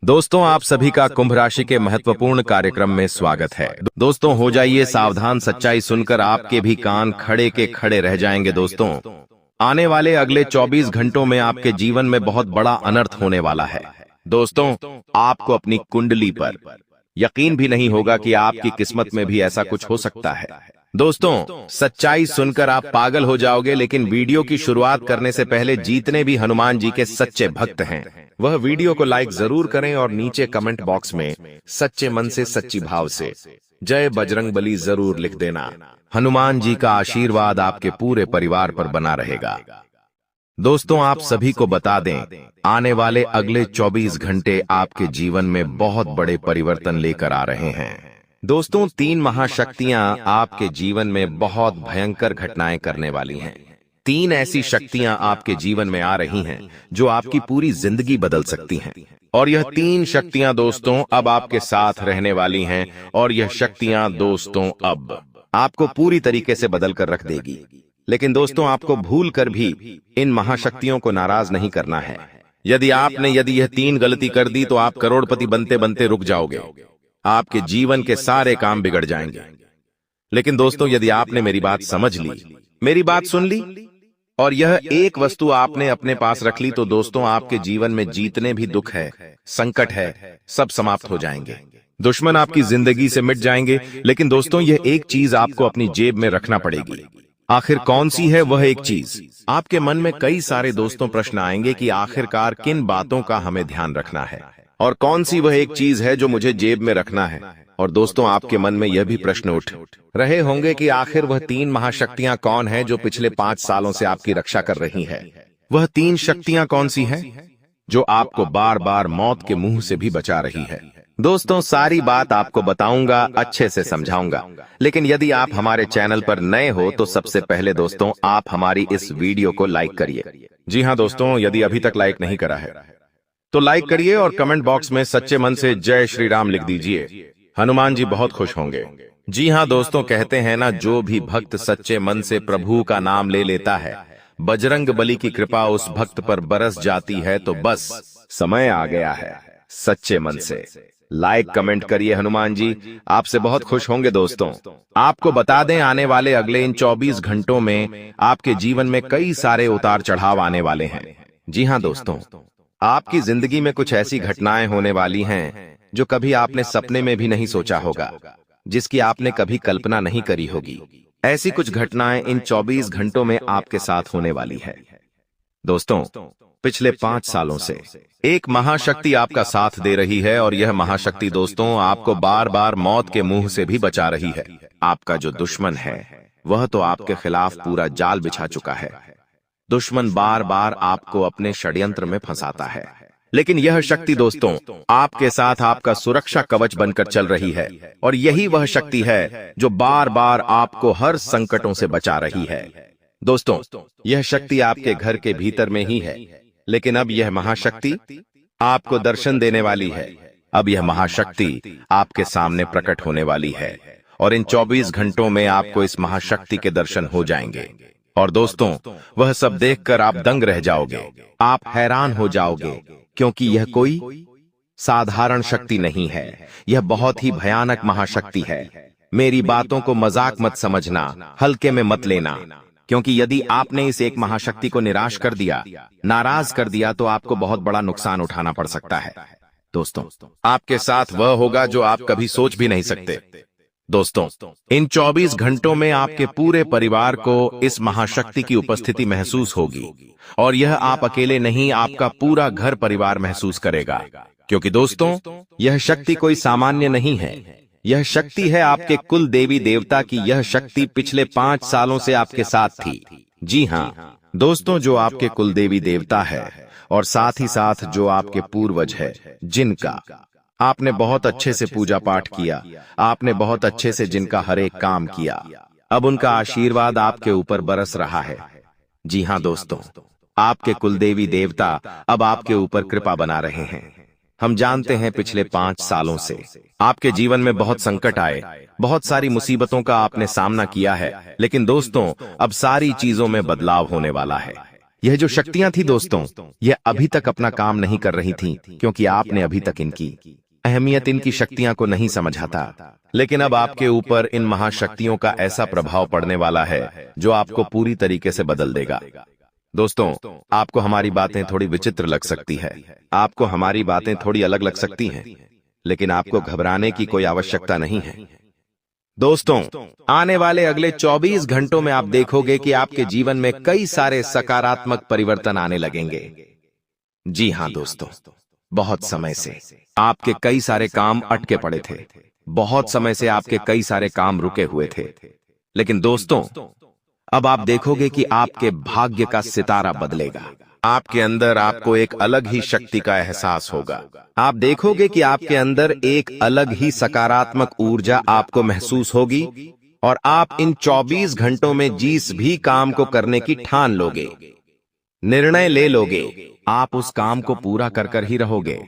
दोस्तों, आप सभी का कुंभ राशि के महत्वपूर्ण कार्यक्रम में स्वागत है। दोस्तों, हो जाइए सावधान, सच्चाई सुनकर आपके भी कान खड़े के खड़े रह जाएंगे। दोस्तों, आने वाले अगले 24 घंटों में आपके जीवन में बहुत बड़ा अनर्थ होने वाला है। दोस्तों, आपको अपनी कुंडली पर यकीन भी नहीं होगा कि आपकी किस्मत में भी ऐसा कुछ हो सकता है। दोस्तों, सच्चाई सुनकर आप पागल हो जाओगे, लेकिन वीडियो की शुरुआत करने से पहले जितने भी हनुमान जी के सच्चे भक्त हैं वह वीडियो को लाइक जरूर करें और नीचे कमेंट बॉक्स में सच्चे मन से सच्ची भाव से जय बजरंगबली जरूर लिख देना। हनुमान जी का आशीर्वाद आपके पूरे परिवार पर बना रहेगा। दोस्तों, आप सभी को बता दें, आने वाले अगले 24 घंटे आपके जीवन में बहुत बड़े परिवर्तन लेकर आ रहे हैं। दोस्तों, 3 महाशक्तियां आपके जीवन में बहुत भयंकर घटनाएं करने वाली हैं। 3 ऐसी शक्तियां आपके जीवन में आ रही हैं जो आपकी पूरी जिंदगी बदल सकती हैं। और यह 3 शक्तियां दोस्तों अब आपके साथ रहने वाली हैं, और यह शक्तियां दोस्तों अब आपको पूरी तरीके से बदल कर रख देगी। लेकिन दोस्तों, आपको भूल कर भी इन महाशक्तियों को नाराज नहीं करना है। यदि यह 3 गलती कर दी तो आप करोड़पति बनते बनते रुक जाओगे। आपके जीवन के सारे काम बिगड़ जाएंगे। लेकिन दोस्तों, यदि आपने मेरी बात समझ ली, मेरी बात सुन ली और यह एक वस्तु आपने अपने पास रख ली, तो दोस्तों आपके जीवन में जितने भी दुख है, संकट है, सब समाप्त हो जाएंगे। दुश्मन आपकी जिंदगी से मिट जाएंगे। लेकिन दोस्तों, यह एक चीज आपको अपनी जेब में रखना पड़ेगी। आखिर कौन सी है वह एक चीज? आपके मन में कई सारे दोस्तों प्रश्न आएंगे कि आखिरकार किन बातों का हमें ध्यान रखना है और कौन सी वह एक चीज है जो मुझे जेब में रखना है। और दोस्तों, आपके मन में यह भी प्रश्न उठ रहे होंगे कि आखिर वह 3 महाशक्तियां कौन है जो पिछले 5 सालों से आपकी रक्षा कर रही है। वह 3 शक्तियां कौन सी हैं जो आपको बार बार मौत के मुंह से भी बचा रही है? दोस्तों, सारी बात आपको बताऊंगा, अच्छे से समझाऊंगा। लेकिन यदि आप हमारे चैनल पर नए हो तो सबसे पहले दोस्तों आप हमारी इस वीडियो को लाइक करिए। जी हाँ दोस्तों, यदि अभी तक लाइक नहीं करा है तो लाइक करिए और कमेंट बॉक्स में सच्चे मन से जय श्री राम लिख दीजिए। हनुमान जी बहुत खुश होंगे। जी हाँ दोस्तों, कहते हैं ना, जो भी भक्त सच्चे मन से प्रभु का नाम ले लेता है, बजरंग बली की कृपा उस भक्त पर बरस जाती है। तो बस समय आ गया है। सच्चे मन से लाइक कमेंट करिए। हनुमान जी आपसे बहुत खुश होंगे। दोस्तों, आपको बता दें, आने वाले अगले इन 24 घंटों में आपके जीवन में कई सारे उतार चढ़ाव आने वाले हैं। जी हाँ दोस्तों, आपकी जिंदगी में कुछ ऐसी घटनाएं होने वाली हैं जो कभी आपने सपने में भी नहीं सोचा होगा, जिसकी आपने कभी कल्पना नहीं करी होगी। ऐसी कुछ घटनाएं इन 24 घंटों में आपके साथ होने वाली है। दोस्तों, पिछले 5 सालों से एक महाशक्ति आपका साथ दे रही है, और यह महाशक्ति दोस्तों आपको बार बार मौत के मुंह से भी बचा रही है। आपका जो दुश्मन है वह तो आपके खिलाफ पूरा जाल बिछा चुका है। दुश्मन बार बार आपको अपने षड्यंत्र में फंसाता है, लेकिन यह शक्ति दोस्तों आपके साथ आपका सुरक्षा कवच बनकर चल रही है। और यही वह शक्ति है जो बार बार आपको हर संकटों से बचा रही है। दोस्तों, यह शक्ति आपके घर के भीतर में ही है, लेकिन अब यह महाशक्ति आपको दर्शन देने वाली है। अब यह महाशक्ति आपके सामने प्रकट होने वाली है, और इन 24 घंटों में आपको इस महाशक्ति के दर्शन हो जाएंगे। और दोस्तों, वह सब देखकर आप दंग रह जाओगे, आप हैरान हो जाओगे, क्योंकि यह कोई साधारण शक्ति नहीं है। यह बहुत ही भयानक महाशक्ति है। मेरी बातों को मजाक मत समझना, हल्के में मत लेना, क्योंकि यदि आपने इस एक महाशक्ति को निराश कर दिया, नाराज कर दिया, तो आपको बहुत बड़ा नुकसान उठाना पड़ सकता है। दोस्तों, आपके साथ वह होगा जो आप कभी सोच भी नहीं सकते। दोस्तों, इन 24 घंटों में आपके पूरे परिवार को इस महाशक्ति की उपस्थिति महसूस होगी, और यह आप अकेले नहीं, आपका पूरा घर परिवार महसूस करेगा। क्योंकि दोस्तों, यह शक्ति कोई सामान्य नहीं है। यह शक्ति है आपके कुल देवी देवता की। यह शक्ति पिछले 5 सालों से आपके साथ थी। जी हाँ दोस्तों, जो आपके कुल देवी देवता है, और साथ ही साथ जो आपके पूर्वज है, जिनका आपने बहुत अच्छे से पूजा पाठ किया, आपने बहुत अच्छे से जिनका हर एक काम किया, अब उनका आशीर्वाद आपके ऊपर बरस रहा है। जी हाँ दोस्तों, आपके कुलदेवी देवता अब आपके ऊपर कृपा बना रहे हैं। हम जानते हैं पिछले 5 सालों से आपके जीवन में बहुत संकट आए, बहुत सारी मुसीबतों का आपने सामना किया है, लेकिन दोस्तों अब सारी चीजों में बदलाव होने वाला है। यह जो शक्तियां थी दोस्तों, यह अभी तक अपना काम नहीं कर रही थीं, क्योंकि आपने अभी तक इनकी अहमियत, इनकी शक्तियां को नहीं समझा था। लेकिन अब आपके ऊपर इन महाशक्तियों का ऐसा प्रभाव पड़ने वाला है जो आपको पूरी तरीके से बदल देगा। दोस्तों, आपको हमारी बातें थोड़ी विचित्र लग सकती है, आपको हमारी बातें थोड़ी अलग लग सकती हैं, लेकिन आपको घबराने की कोई आवश्यकता नहीं है। दोस्तों, आने वाले अगले 24 घंटों में आप देखोगे कि आपके जीवन में कई सारे सकारात्मक परिवर्तन आने लगेंगे। जी हां दोस्तों, बहुत समय से आपके कई सारे काम अटके पड़े थे, बहुत समय से आपके कई सारे काम रुके हुए थे। लेकिन दोस्तों, अब आप देखोगे कि आपके भाग्य का सितारा बदलेगा। आपके अंदर आपको एक अलग ही शक्ति का एहसास होगा। आप देखोगे कि आपके अंदर एक अलग ही सकारात्मक ऊर्जा आपको महसूस होगी और आप इन 24 घंटों में जिस भी काम को करने की ठान लोगे, निर्णय ले लोगे, आप उस काम को पूरा कर ही रहोगे।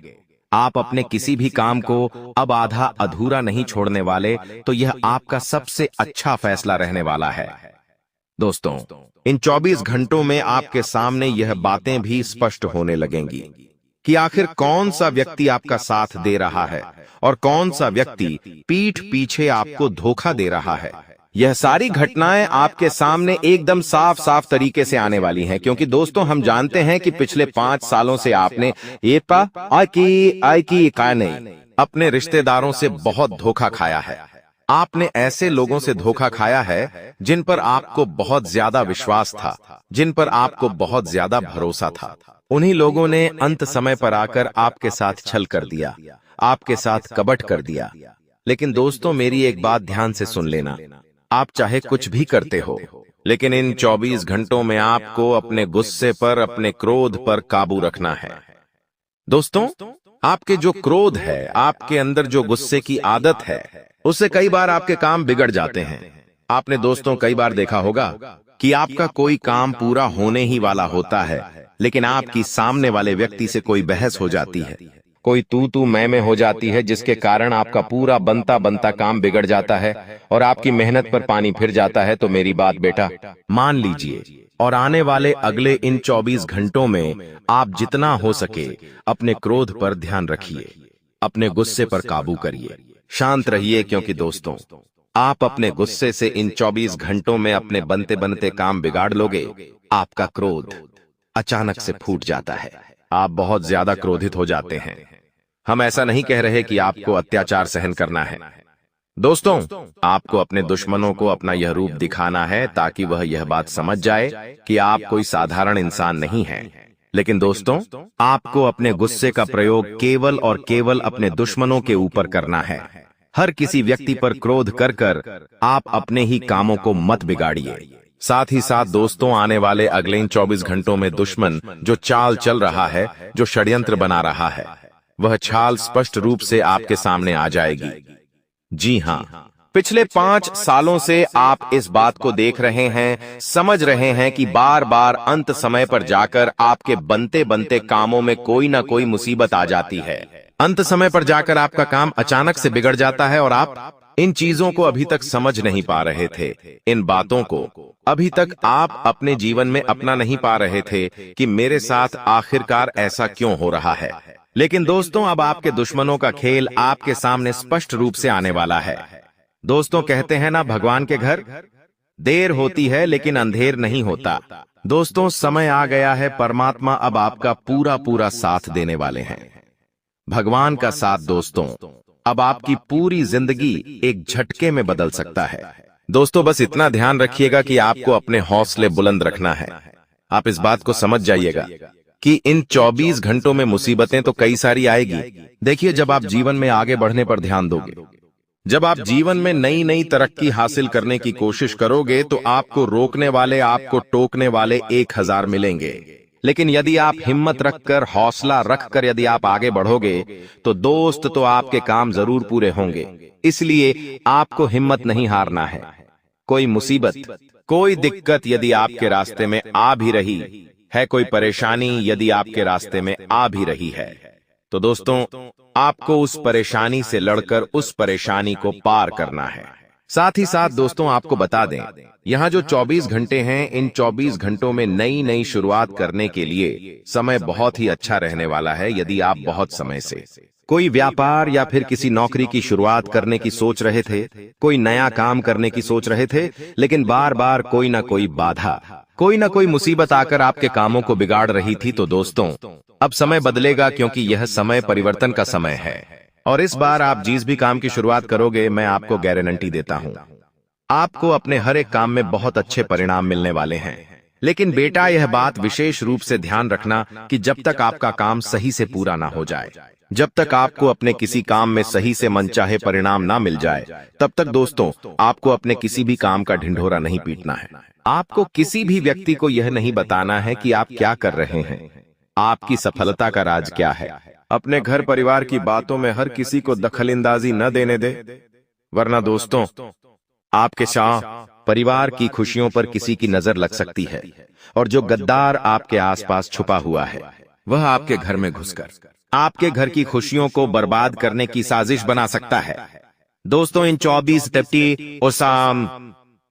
आप अपने किसी भी काम को अब आधा अधूरा नहीं छोड़ने वाले, तो यह आपका सबसे अच्छा फैसला रहने वाला है। दोस्तों, इन 24 घंटों में आपके सामने यह बातें भी स्पष्ट होने लगेंगी कि आखिर कौन सा व्यक्ति आपका साथ दे रहा है और कौन सा व्यक्ति पीठ पीछे आपको धोखा दे रहा है। यह सारी घटनाएं आपके सामने एकदम साफ साफ तरीके से आने वाली हैं, क्योंकि दोस्तों, हम जानते हैं कि पिछले 5 सालों से आपने अपने रिश्तेदारों से बहुत धोखा खाया है। आपने ऐसे लोगों से धोखा खाया है जिन पर आपको बहुत ज्यादा विश्वास था, जिन पर आपको बहुत ज्यादा भरोसा था। उन्हीं लोगों ने अंत समय पर आकर आपके साथ छल कर दिया, आपके साथ कपट कर दिया। लेकिन दोस्तों, मेरी एक बात ध्यान से सुन लेना, आप चाहे कुछ भी करते हो, लेकिन इन 24 घंटों में आपको अपने गुस्से पर, अपने क्रोध पर काबू रखना है। दोस्तों, आपके जो क्रोध है, आपके अंदर जो गुस्से की आदत है, उससे कई बार आपके काम बिगड़ जाते हैं। आपने दोस्तों कई बार देखा होगा कि आपका कोई काम पूरा होने ही वाला होता है, लेकिन आपकी सामने वाले व्यक्ति से कोई बहस हो जाती है, कोई तू मैं हो जाती है, जिसके कारण आपका पूरा बनता बनता काम बिगड़ जाता है और आपकी मेहनत पर पानी फिर जाता है। तो मेरी बात बेटा मान लीजिए और आने वाले अगले इन 24 घंटों में आप जितना हो सके अपने क्रोध पर ध्यान रखिए, अपने गुस्से पर काबू करिए, शांत रहिए, क्योंकि दोस्तों, आप अपने गुस्से से इन 24 घंटों में अपने बनते बनते काम बिगाड़ लोगे। आपका क्रोध अचानक से फूट जाता है, आप बहुत ज्यादा क्रोधित हो जाते हैं। हम ऐसा नहीं कह रहे कि आपको अत्याचार सहन करना है। दोस्तों, आपको अपने दुश्मनों को अपना यह रूप दिखाना है ताकि वह यह बात समझ जाए कि आप कोई साधारण इंसान नहीं हैं। लेकिन दोस्तों, आपको अपने गुस्से का प्रयोग केवल और केवल अपने दुश्मनों के ऊपर करना है। हर किसी व्यक्ति पर क्रोध कर कर आप अपने ही कामों को मत बिगाड़िए। साथ ही साथ दोस्तों, आने वाले अगले इन 24 घंटों में दुश्मन जो चाल चल रहा है, जो षड्यंत्र बना रहा है, वह चाल स्पष्ट रूप से आपके सामने आ जाएगी। जी हां, पिछले 5 सालों से आप इस बात को देख रहे हैं, समझ रहे हैं कि बार बार अंत समय पर जाकर आपके बनते बनते कामों में कोई ना कोई मुसीबत आ जाती है। अंत समय पर जाकर आपका काम अचानक से बिगड़ जाता है और आप इन चीजों को अभी तक समझ नहीं पा रहे थे। इन बातों को अभी तक आप अपने जीवन में अपना नहीं पा रहे थे कि मेरे साथ आखिरकार ऐसा क्यों हो रहा है। लेकिन दोस्तों, अब आपके दुश्मनों का खेल आपके सामने स्पष्ट रूप से आने वाला है। दोस्तों, कहते हैं ना, भगवान के घर देर होती है लेकिन अंधेर नहीं होता। दोस्तों, समय आ गया है, परमात्मा अब आपका पूरा पूरा साथ देने वाले हैं। भगवान का साथ दोस्तों अब आपकी पूरी जिंदगी एक झटके में बदल सकता है। दोस्तों, बस इतना ध्यान रखिएगा कि आपको अपने हौसले बुलंद रखना है। आप इस बात को समझ जाइएगा कि इन 24 घंटों में मुसीबतें तो कई सारी आएगी। देखिए, जब आप जीवन में आगे बढ़ने पर ध्यान दोगे, जब आप जीवन में नई नई तरक्की हासिल करने की कोशिश करोगे, तो आपको रोकने वाले, आपको टोकने वाले 1000 मिलेंगे। लेकिन यदि आप हिम्मत रखकर, हौसला रखकर यदि आप आगे बढ़ोगे, तो दोस्त, तो आपके काम जरूर पूरे होंगे। इसलिए आपको हिम्मत नहीं हारना है। कोई मुसीबत, कोई दिक्कत यदि आपके रास्ते में आ भी रही है, कोई परेशानी यदि आपके रास्ते में आ भी रही है, तो दोस्तों, आपको उस परेशानी से लड़कर उस परेशानी को पार करना है। साथ ही साथ दोस्तों आपको बता दें, यहाँ जो 24 घंटे हैं, इन 24 घंटों में नई नई शुरुआत करने के लिए समय बहुत ही अच्छा रहने वाला है। यदि आप बहुत समय से कोई व्यापार या फिर किसी नौकरी की शुरुआत करने की सोच रहे थे, कोई नया काम करने की सोच रहे थे, लेकिन बार बार कोई ना कोई बाधा, कोई ना कोई मुसीबत आकर आपके कामों को बिगाड़ रही थी, तो दोस्तों अब समय बदलेगा, क्योंकि यह समय परिवर्तन का समय है। और इस बार आप जिस भी काम की शुरुआत करोगे, मैं आपको गारंटी देता हूं, आपको अपने हर एक काम में बहुत अच्छे परिणाम मिलने वाले हैं। लेकिन बेटा, यह बात विशेष रूप से ध्यान रखना कि जब तक आपका काम सही से पूरा ना हो जाए, जब तक आपको अपने किसी काम में सही से मनचाहे परिणाम ना मिल जाए, तब तक दोस्तों आपको अपने किसी भी काम का ढिंढोरा नहीं पीटना है। आपको किसी भी व्यक्ति को यह नहीं बताना है कि आप क्या कर रहे हैं, आपकी सफलता का राज क्या है। अपने घर परिवार की बातों में हर किसी को दखलंदाजी न देने दे, वरना दोस्तों आपके साथ परिवार की खुशियों पर किसी की नजर लग सकती है, और जो गद्दार आपके आसपास छुपा हुआ है, वह आपके घर में घुसकर आपके घर की खुशियों को बर्बाद करने की साजिश बना सकता है। दोस्तों, इन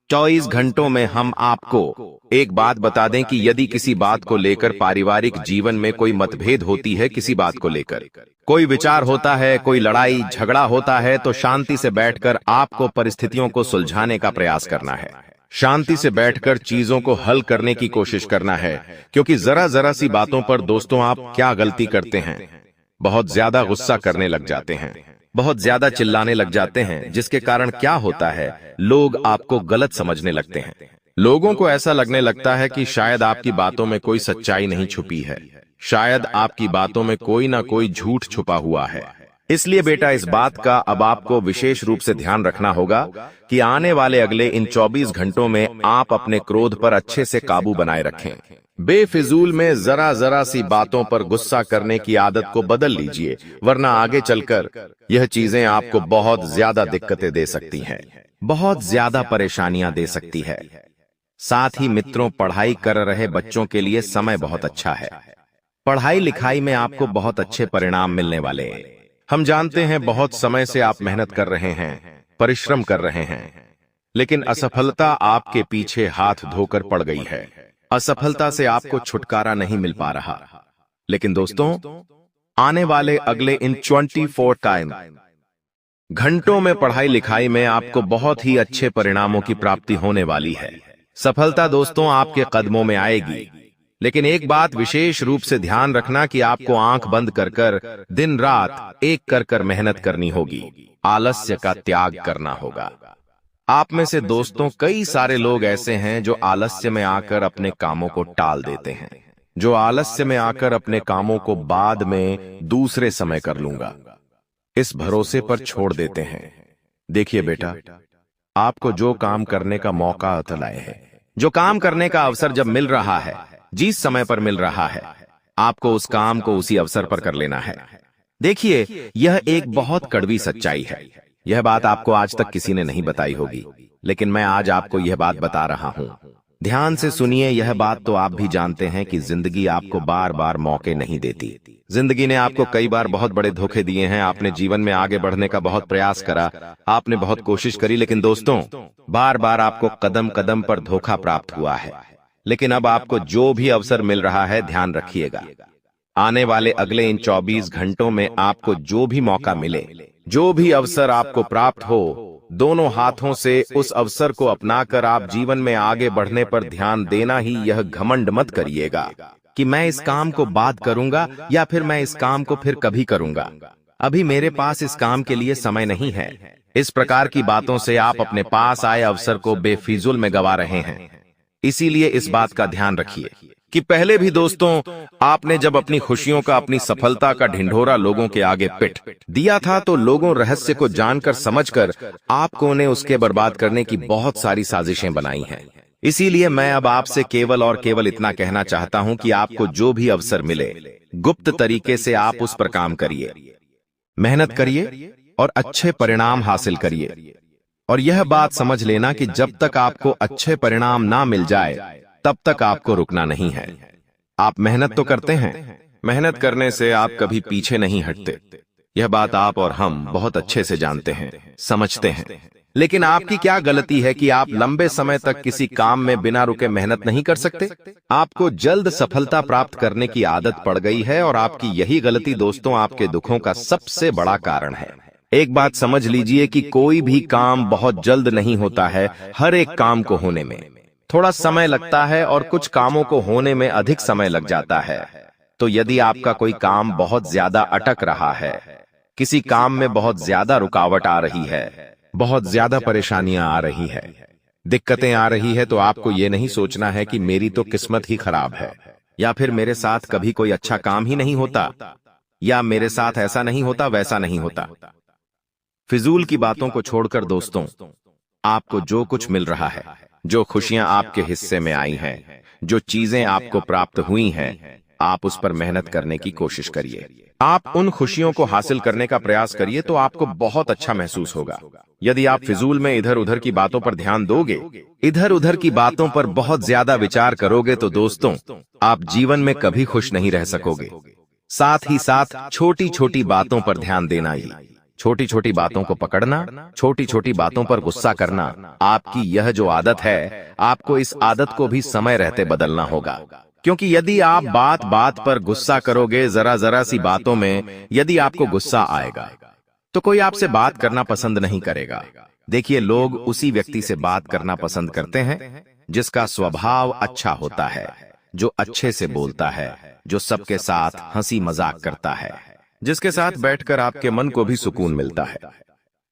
24 घंटों में हम आपको एक बात बता दें कि यदि किसी बात को लेकर पारिवारिक जीवन में कोई मतभेद होती है, किसी बात को लेकर कोई विचार होता है, कोई लड़ाई झगड़ा होता है, तो शांति से बैठकर आपको परिस्थितियों को सुलझाने का प्रयास करना है। शांति से बैठकर चीजों को हल करने की कोशिश करना है, क्योंकि जरा जरा सी बातों पर दोस्तों आप क्या गलती करते हैं, बहुत ज्यादा गुस्सा करने लग जाते हैं, बहुत ज्यादा चिल्लाने लग जाते हैं, जिसके कारण क्या होता है, लोग आपको गलत समझने लगते हैं। लोगों को ऐसा लगने लगता है कि शायद आपकी बातों में कोई सच्चाई नहीं छुपी है, शायद आपकी बातों में कोई ना कोई झूठ छुपा हुआ है। इसलिए बेटा, इस बात का अब आपको विशेष रूप से ध्यान रखना होगा कि आने वाले अगले इन 24 घंटों में आप अपने क्रोध पर अच्छे से काबू बनाए रखें। बेफिजूल में जरा जरा सी बातों पर गुस्सा करने की आदत को बदल लीजिए, वरना आगे चलकर यह चीजें आपको बहुत ज्यादा दिक्कतें दे सकती हैं, बहुत ज्यादा परेशानियां दे सकती है। साथ ही मित्रों, पढ़ाई कर रहे बच्चों के लिए समय बहुत अच्छा है। पढ़ाई लिखाई में आपको बहुत अच्छे परिणाम मिलने वाले हैं। हम जानते हैं बहुत समय से आप मेहनत कर रहे हैं, परिश्रम कर रहे हैं, लेकिन असफलता आपके पीछे हाथ धोकर पड़ गई है। असफलता से आपको छुटकारा नहीं मिल पा रहा। लेकिन दोस्तों, आने वाले अगले इन 24 घंटों में पढ़ाई लिखाई में आपको बहुत ही अच्छे परिणामों की प्राप्ति होने वाली है। सफलता दोस्तों आपके कदमों में आएगी, लेकिन एक बात विशेष रूप से ध्यान रखना कि आपको आंख बंद कर कर दिन रात एक कर कर मेहनत करनी होगी, आलस्य का त्याग करना होगा। आप में से दोस्तों कई सारे लोग ऐसे हैं जो आलस्य में आकर अपने कामों को टाल देते हैं, जो आलस्य में आकर अपने कामों को बाद में दूसरे समय कर लूंगा इस भरोसे पर छोड़ देते हैं। देखिए बेटा, आपको जो काम करने का मौका अतलाए है, जो काम करने का अवसर जब मिल रहा है, जिस समय पर मिल रहा है, आपको उस काम को उसी अवसर पर कर लेना है। देखिए, यह एक बहुत कड़वी सच्चाई है। यह बात आपको आज तक किसी ने नहीं बताई होगी, लेकिन मैं आज आपको यह बात बता रहा हूं। ध्यान से सुनिए, यह बात तो आप भी जानते हैं कि जिंदगी आपको बार बार मौके नहीं देती। जिंदगी ने आपको कई बार बहुत बड़े धोखे दिए हैं। आपने जीवन में आगे बढ़ने का बहुत प्रयास करा, आपने बहुत कोशिश करी, लेकिन दोस्तों बार बार आपको कदम कदम पर धोखा प्राप्त हुआ है। लेकिन अब आपको जो भी अवसर मिल रहा है, ध्यान रखिएगा, आने वाले अगले इन 24 घंटों में आपको जो भी मौका मिले, जो भी अवसर आपको प्राप्त हो, दोनों हाथों से उस अवसर को अपनाकर आप जीवन में आगे बढ़ने पर ध्यान देना ही। यह घमंड मत करिएगा कि मैं इस काम को बाद करूंगा या फिर मैं इस काम को फिर कभी करूंगा, अभी मेरे पास इस काम के लिए समय नहीं है। इस प्रकार की बातों से आप अपने पास आए अवसर को बेफिजूल में गवा रहे हैं। इसीलिए इस बात का ध्यान रखिए कि पहले भी दोस्तों आपने जब अपनी खुशियों का, अपनी सफलता का ढिंढोरा लोगों के आगे पिट दिया था, तो लोगों रहस्य को जानकर समझकर आपको ने उसके बर्बाद करने की बहुत सारी साजिशें बनाई हैं। इसीलिए मैं अब आपसे केवल और केवल इतना कहना चाहता हूं कि आपको जो भी अवसर मिले, गुप्त तरीके से आप उस पर काम करिए, मेहनत करिए और अच्छे परिणाम हासिल करिए। और यह बात समझ लेना कि जब तक आपको अच्छे परिणाम ना मिल जाए, तब तक आपको रुकना नहीं है। आप मेहनत तो करते हैं, मेहनत करने से आप कभी पीछे नहीं हटते। यह बात आप और हम बहुत अच्छे से जानते हैं, समझते हैं। लेकिन आपकी क्या गलती है कि आप लंबे समय तक किसी काम में बिना रुके मेहनत नहीं कर सकते? आपको जल्द सफलता प्राप्त करने की आदत पड़ गई है और आपकी यही गलती दोस्तों आपके दुखों का सबसे बड़ा कारण है। एक बात समझ लीजिए कि कोई भी काम बहुत जल्द नहीं होता है। हर एक काम को होने में थोड़ा समय लगता है और कुछ कामों को होने में अधिक समय लग जाता है। तो यदि आपका कोई काम बहुत ज्यादा अटक रहा है, किसी काम में बहुत ज्यादा रुकावट आ रही है, बहुत ज्यादा परेशानियां आ रही है, दिक्कतें आ रही है, तो आपको यह नहीं सोचना है कि मेरी तो किस्मत ही खराब है, या फिर मेरे साथ कभी कोई अच्छा काम ही नहीं होता, या मेरे साथ ऐसा नहीं होता, वैसा नहीं होता। फिजूल की बातों को छोड़कर दोस्तों, आपको जो कुछ मिल रहा है, जो खुशियां आपके हिस्से में आई हैं, जो चीजें आपको प्राप्त हुई हैं, आप उस पर मेहनत करने की कोशिश करिए। आप उन खुशियों को हासिल करने का प्रयास करिए तो आपको बहुत अच्छा महसूस होगा। यदि आप फिजूल में इधर उधर की बातों पर ध्यान दोगे, इधर उधर की बातों पर बहुत ज्यादा विचार करोगे, तो दोस्तों आप जीवन में कभी खुश नहीं रह सकोगे। साथ ही साथ छोटी छोटी बातों पर ध्यान देना ही, छोटी छोटी बातों को पकड़ना, छोटी छोटी बातों पर गुस्सा करना, आपकी यह जो आदत है, आपको इस आदत को भी समय रहते बदलना होगा। क्योंकि यदि आप बात बात पर गुस्सा करोगे, जरा जरा सी बातों में यदि आपको गुस्सा आएगा, तो कोई आपसे बात करना पसंद नहीं करेगा। देखिए, लोग उसी व्यक्ति से बात करना पसंद करते हैं जिसका स्वभाव अच्छा होता है, जो अच्छे से बोलता है, जो सबके साथ हंसी मजाक करता है, जिसके साथ बैठकर आपके मन को भी सुकून मिलता है।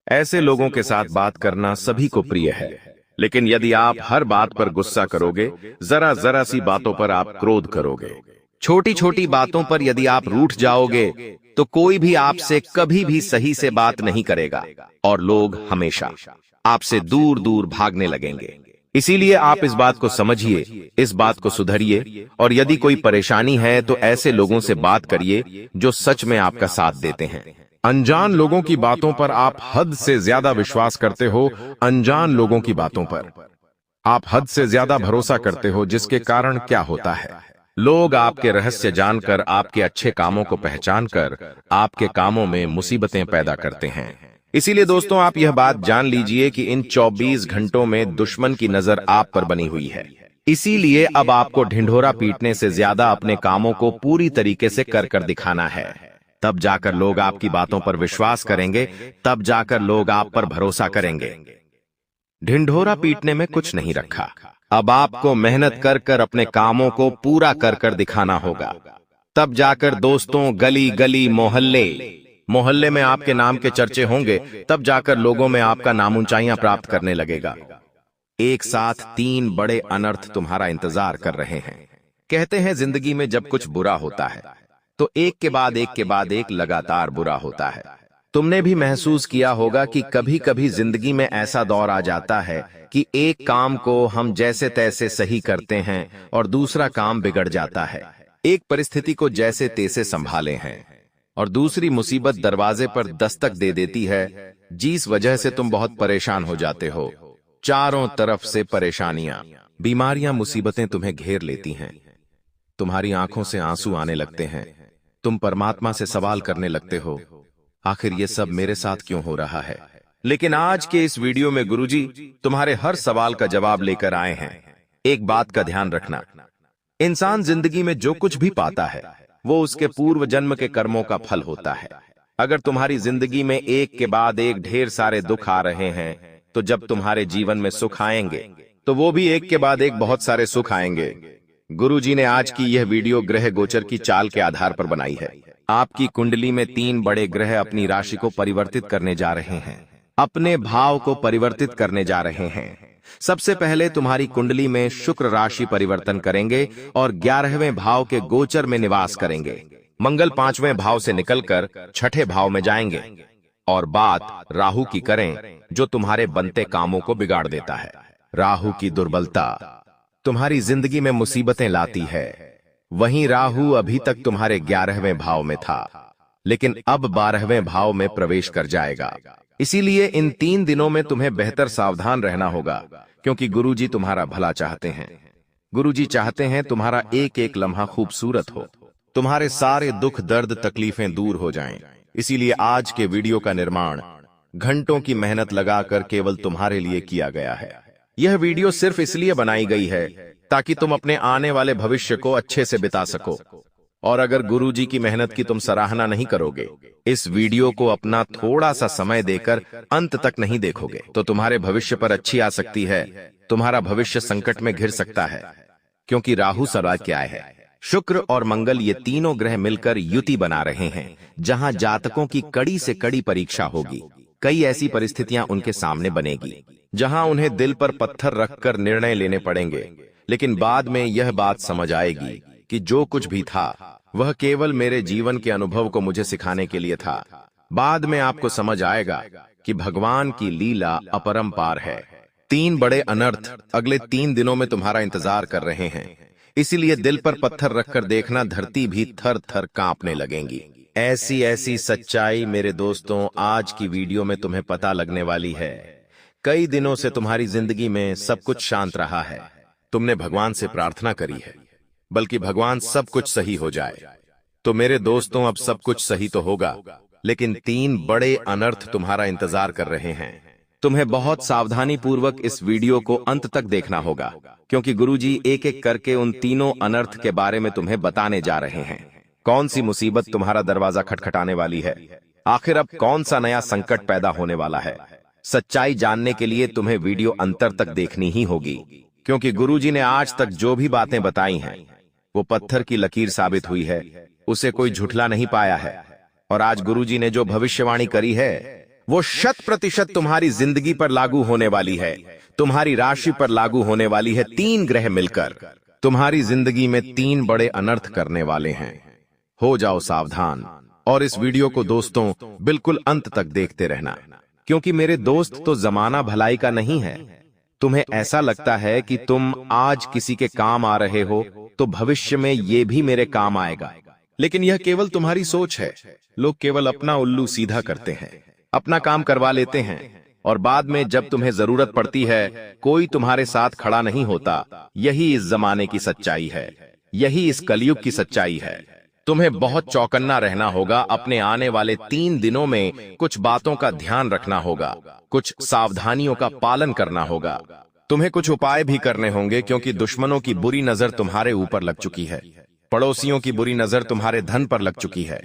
ऐसे लोगों के साथ बात करना सभी को प्रिय है। लेकिन यदि आप हर बात पर गुस्सा करोगे, जरा जरा सी बातों पर आप क्रोध करोगे, छोटी छोटी बातों पर यदि आप रूठ जाओगे, तो कोई भी आपसे कभी भी सही से बात नहीं करेगा और लोग हमेशा आपसे दूर दूर भागने लगेंगे। इसीलिए आप इस बात को समझिए, इस बात को सुधरिए, और यदि कोई परेशानी है तो ऐसे लोगों से बात करिए जो सच में आपका साथ देते हैं। अनजान लोगों की बातों पर आप हद से ज्यादा विश्वास करते हो, अनजान लोगों की बातों पर आप हद से ज्यादा भरोसा करते हो, जिसके कारण क्या होता है, लोग आपके रहस्य जानकर, आपके अच्छे कामों को पहचानकर आपके कामों में मुसीबतें पैदा करते हैं। इसीलिए दोस्तों आप यह बात जान लीजिए कि इन 24 घंटों में दुश्मन की नजर आप पर बनी हुई है। इसीलिए अब आपको ढिंढोरा पीटने से ज्यादा अपने कामों को पूरी तरीके से कर दिखाना है। तब जाकर लोग आपकी बातों पर विश्वास करेंगे, तब जाकर लोग आप पर भरोसा करेंगे। ढिंढोरा पीटने में कुछ नहीं रखा। अब आपको मेहनत कर कर अपने कामों को पूरा कर दिखाना होगा। तब जाकर दोस्तों गली गली मोहल्ले मोहल्ले में आपके नाम के चर्चे होंगे, तब जाकर लोगों में आपका नाम ऊंचाइयां प्राप्त करने लगेगा। एक साथ 3 बड़े अनर्थ तुम्हारा इंतजार कर रहे हैं। कहते हैं जिंदगी में जब कुछ बुरा होता है तो एक के बाद एक लगातार बुरा होता है। तुमने भी महसूस किया होगा कि कभी कभी जिंदगी में ऐसा दौर आ जाता है कि एक काम को हम जैसे तैसे सही करते हैं और दूसरा काम बिगड़ जाता है। एक परिस्थिति को जैसे तैसे संभाले हैं और दूसरी मुसीबत दरवाजे पर दस्तक दे देती है, जिस वजह से तुम बहुत परेशान हो जाते हो। चारों तरफ से परेशानियां, बीमारियां, मुसीबतें तुम्हें घेर लेती हैं। तुम्हारी आंखों से आंसू आने लगते हैं। तुम परमात्मा से सवाल करने लगते हो, आखिर ये सब मेरे साथ क्यों हो रहा है। लेकिन आज के इस वीडियो में गुरुजी तुम्हारे हर सवाल का जवाब लेकर आए हैं। एक बात का ध्यान रखना, इंसान जिंदगी में जो कुछ भी पाता है वो उसके पूर्व जन्म के कर्मों का फल होता है। अगर तुम्हारी जिंदगी में एक के बाद एक ढेर सारे दुख आ रहे हैं, तो जब तुम्हारे जीवन में सुख आएंगे तो वो भी एक के बाद एक बहुत सारे सुख आएंगे। गुरुजी ने आज की यह वीडियो ग्रह गोचर की चाल के आधार पर बनाई है। आपकी कुंडली में 3 बड़े ग्रह अपनी राशि को परिवर्तित करने जा रहे हैं, अपने भाव को परिवर्तित करने जा रहे हैं। सबसे पहले तुम्हारी कुंडली में शुक्र राशि परिवर्तन करेंगे और 11वें भाव के गोचर में निवास करेंगे। मंगल 5वें भाव से निकलकर 6ठे भाव में जाएंगे। और बात राहु की करें, जो तुम्हारे बनते कामों को बिगाड़ देता है। राहु की दुर्बलता तुम्हारी जिंदगी में मुसीबतें लाती है। वहीं राहु अभी तक तुम्हारे 11वें भाव में था, लेकिन अब 12वें भाव में प्रवेश कर जाएगा। इसीलिए इन 3 दिनों में तुम्हें बेहतर सावधान रहना होगा, क्योंकि गुरुजी तुम्हारा भला चाहते हैं। गुरुजी चाहते हैं तुम्हारा एक एक लम्हा खूबसूरत हो, तुम्हारे सारे दुख दर्द तकलीफें दूर हो जाएं। इसीलिए आज के वीडियो का निर्माण घंटों की मेहनत लगाकर केवल तुम्हारे लिए किया गया है। यह वीडियो सिर्फ इसलिए बनाई गई है ताकि तुम अपने आने वाले भविष्य को अच्छे से बिता सको। और अगर गुरुजी की मेहनत की तुम सराहना नहीं करोगे, इस वीडियो को अपना थोड़ा सा समय देकर अंत तक नहीं देखोगे, तो तुम्हारे भविष्य पर अच्छी आ सकती है, तुम्हारा भविष्य संकट में घिर सकता है। क्योंकि राहु क्या है, शुक्र और मंगल ये तीनों ग्रह मिलकर युति बना रहे हैं, जहां जातकों की कड़ी से कड़ी परीक्षा होगी। कई ऐसी परिस्थितियां उनके सामने बनेगी जहां उन्हें दिल पर पत्थर रखकर निर्णय लेने पड़ेंगे, लेकिन बाद में यह बात समझ आएगी कि जो कुछ भी था वह केवल मेरे जीवन के अनुभव को मुझे सिखाने के लिए था। बाद में आपको समझ आएगा कि भगवान की लीला अपरंपार है। 3 बड़े अनर्थ अगले 3 दिनों में तुम्हारा इंतजार कर रहे हैं, इसीलिए दिल पर पत्थर रखकर देखना, धरती भी थर थर कांपने लगेंगी। ऐसी ऐसी सच्चाई मेरे दोस्तों आज की वीडियो में तुम्हें पता लगने वाली है। कई दिनों से तुम्हारी जिंदगी में सब कुछ शांत रहा है, तुमने भगवान से प्रार्थना करी है, बल्कि भगवान सब कुछ सही हो जाए। तो मेरे दोस्तों अब सब कुछ सही तो होगा, लेकिन 3 बड़े अनर्थ तुम्हारा इंतजार कर रहे हैं। तुम्हें बहुत सावधानी पूर्वक इस वीडियो को अंत तक देखना होगा, क्योंकि गुरुजी एक एक करके उन तीनों अनर्थ के बारे में तुम्हें बताने जा रहे हैं। कौन सी मुसीबत तुम्हारा दरवाजा खटखटाने वाली है, आखिर अब कौन सा नया संकट पैदा होने वाला है। सच्चाई जानने के लिए तुम्हें वीडियो अंतर तक देखनी ही होगी, क्योंकि गुरुजी ने आज तक जो भी बातें बताई हैं वो पत्थर की लकीर साबित हुई है, उसे कोई झुठला नहीं पाया है। और आज गुरुजी ने जो भविष्यवाणी करी है वो 100% तुम्हारी जिंदगी पर लागू होने वाली है, तुम्हारी राशि पर लागू होने वाली है। 3 ग्रह मिलकर तुम्हारी जिंदगी में 3 बड़े अनर्थ करने वाले हैं। हो जाओ सावधान और इस वीडियो को दोस्तों बिल्कुल अंत तक देखते रहना, क्योंकि मेरे दोस्त तो जमाना भलाई का नहीं है। तुम्हें ऐसा लगता है कि तुम आज किसी के काम आ रहे हो तो भविष्य में ये भी मेरे काम आएगा, लेकिन यह केवल तुम्हारी सोच है। लोग केवल अपना उल्लू सीधा करते हैं, अपना काम करवा लेते हैं, और बाद में जब तुम्हें जरूरत पड़ती है कोई तुम्हारे साथ खड़ा नहीं होता। यही इस जमाने की सच्चाई है, यही इस कलयुग की सच्चाई है। तुम्हें बहुत चौकन्ना रहना होगा। अपने आने वाले 3 दिनों में कुछ बातों का ध्यान रखना होगा, कुछ सावधानियों का पालन करना होगा। तुम्हें कुछ उपाय भी करने होंगे, क्योंकि दुश्मनों की बुरी नजर तुम्हारे ऊपर लग चुकी है, पड़ोसियों की बुरी नजर तुम्हारे धन पर लग चुकी है।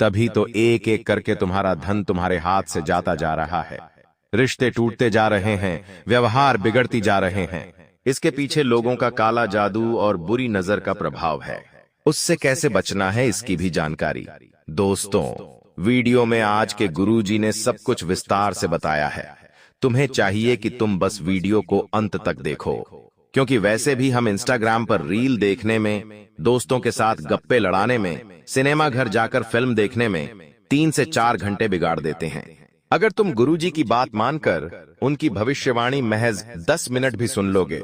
तभी तो एक एक करके तुम्हारा धन तुम्हारे हाथ से जाता जा रहा है, रिश्ते टूटते जा रहे हैं, व्यवहार बिगड़ती जा रहे हैं। इसके पीछे लोगों का काला जादू और बुरी नजर का प्रभाव है। उससे कैसे बचना है इसकी भी जानकारी दोस्तों वीडियो में आज के गुरुजी ने सब कुछ विस्तार से बताया है। तुम्हें चाहिए कि तुम बस वीडियो को अंत तक देखो, क्योंकि वैसे भी हम इंस्टाग्राम पर रील देखने में, दोस्तों के साथ गप्पे लड़ाने में, सिनेमा घर जाकर फिल्म देखने में 3 से 4 घंटे बिगाड़ देते हैं। अगर तुम गुरुजी की बात मानकर उनकी भविष्यवाणी महज 10 मिनट भी सुन लोगे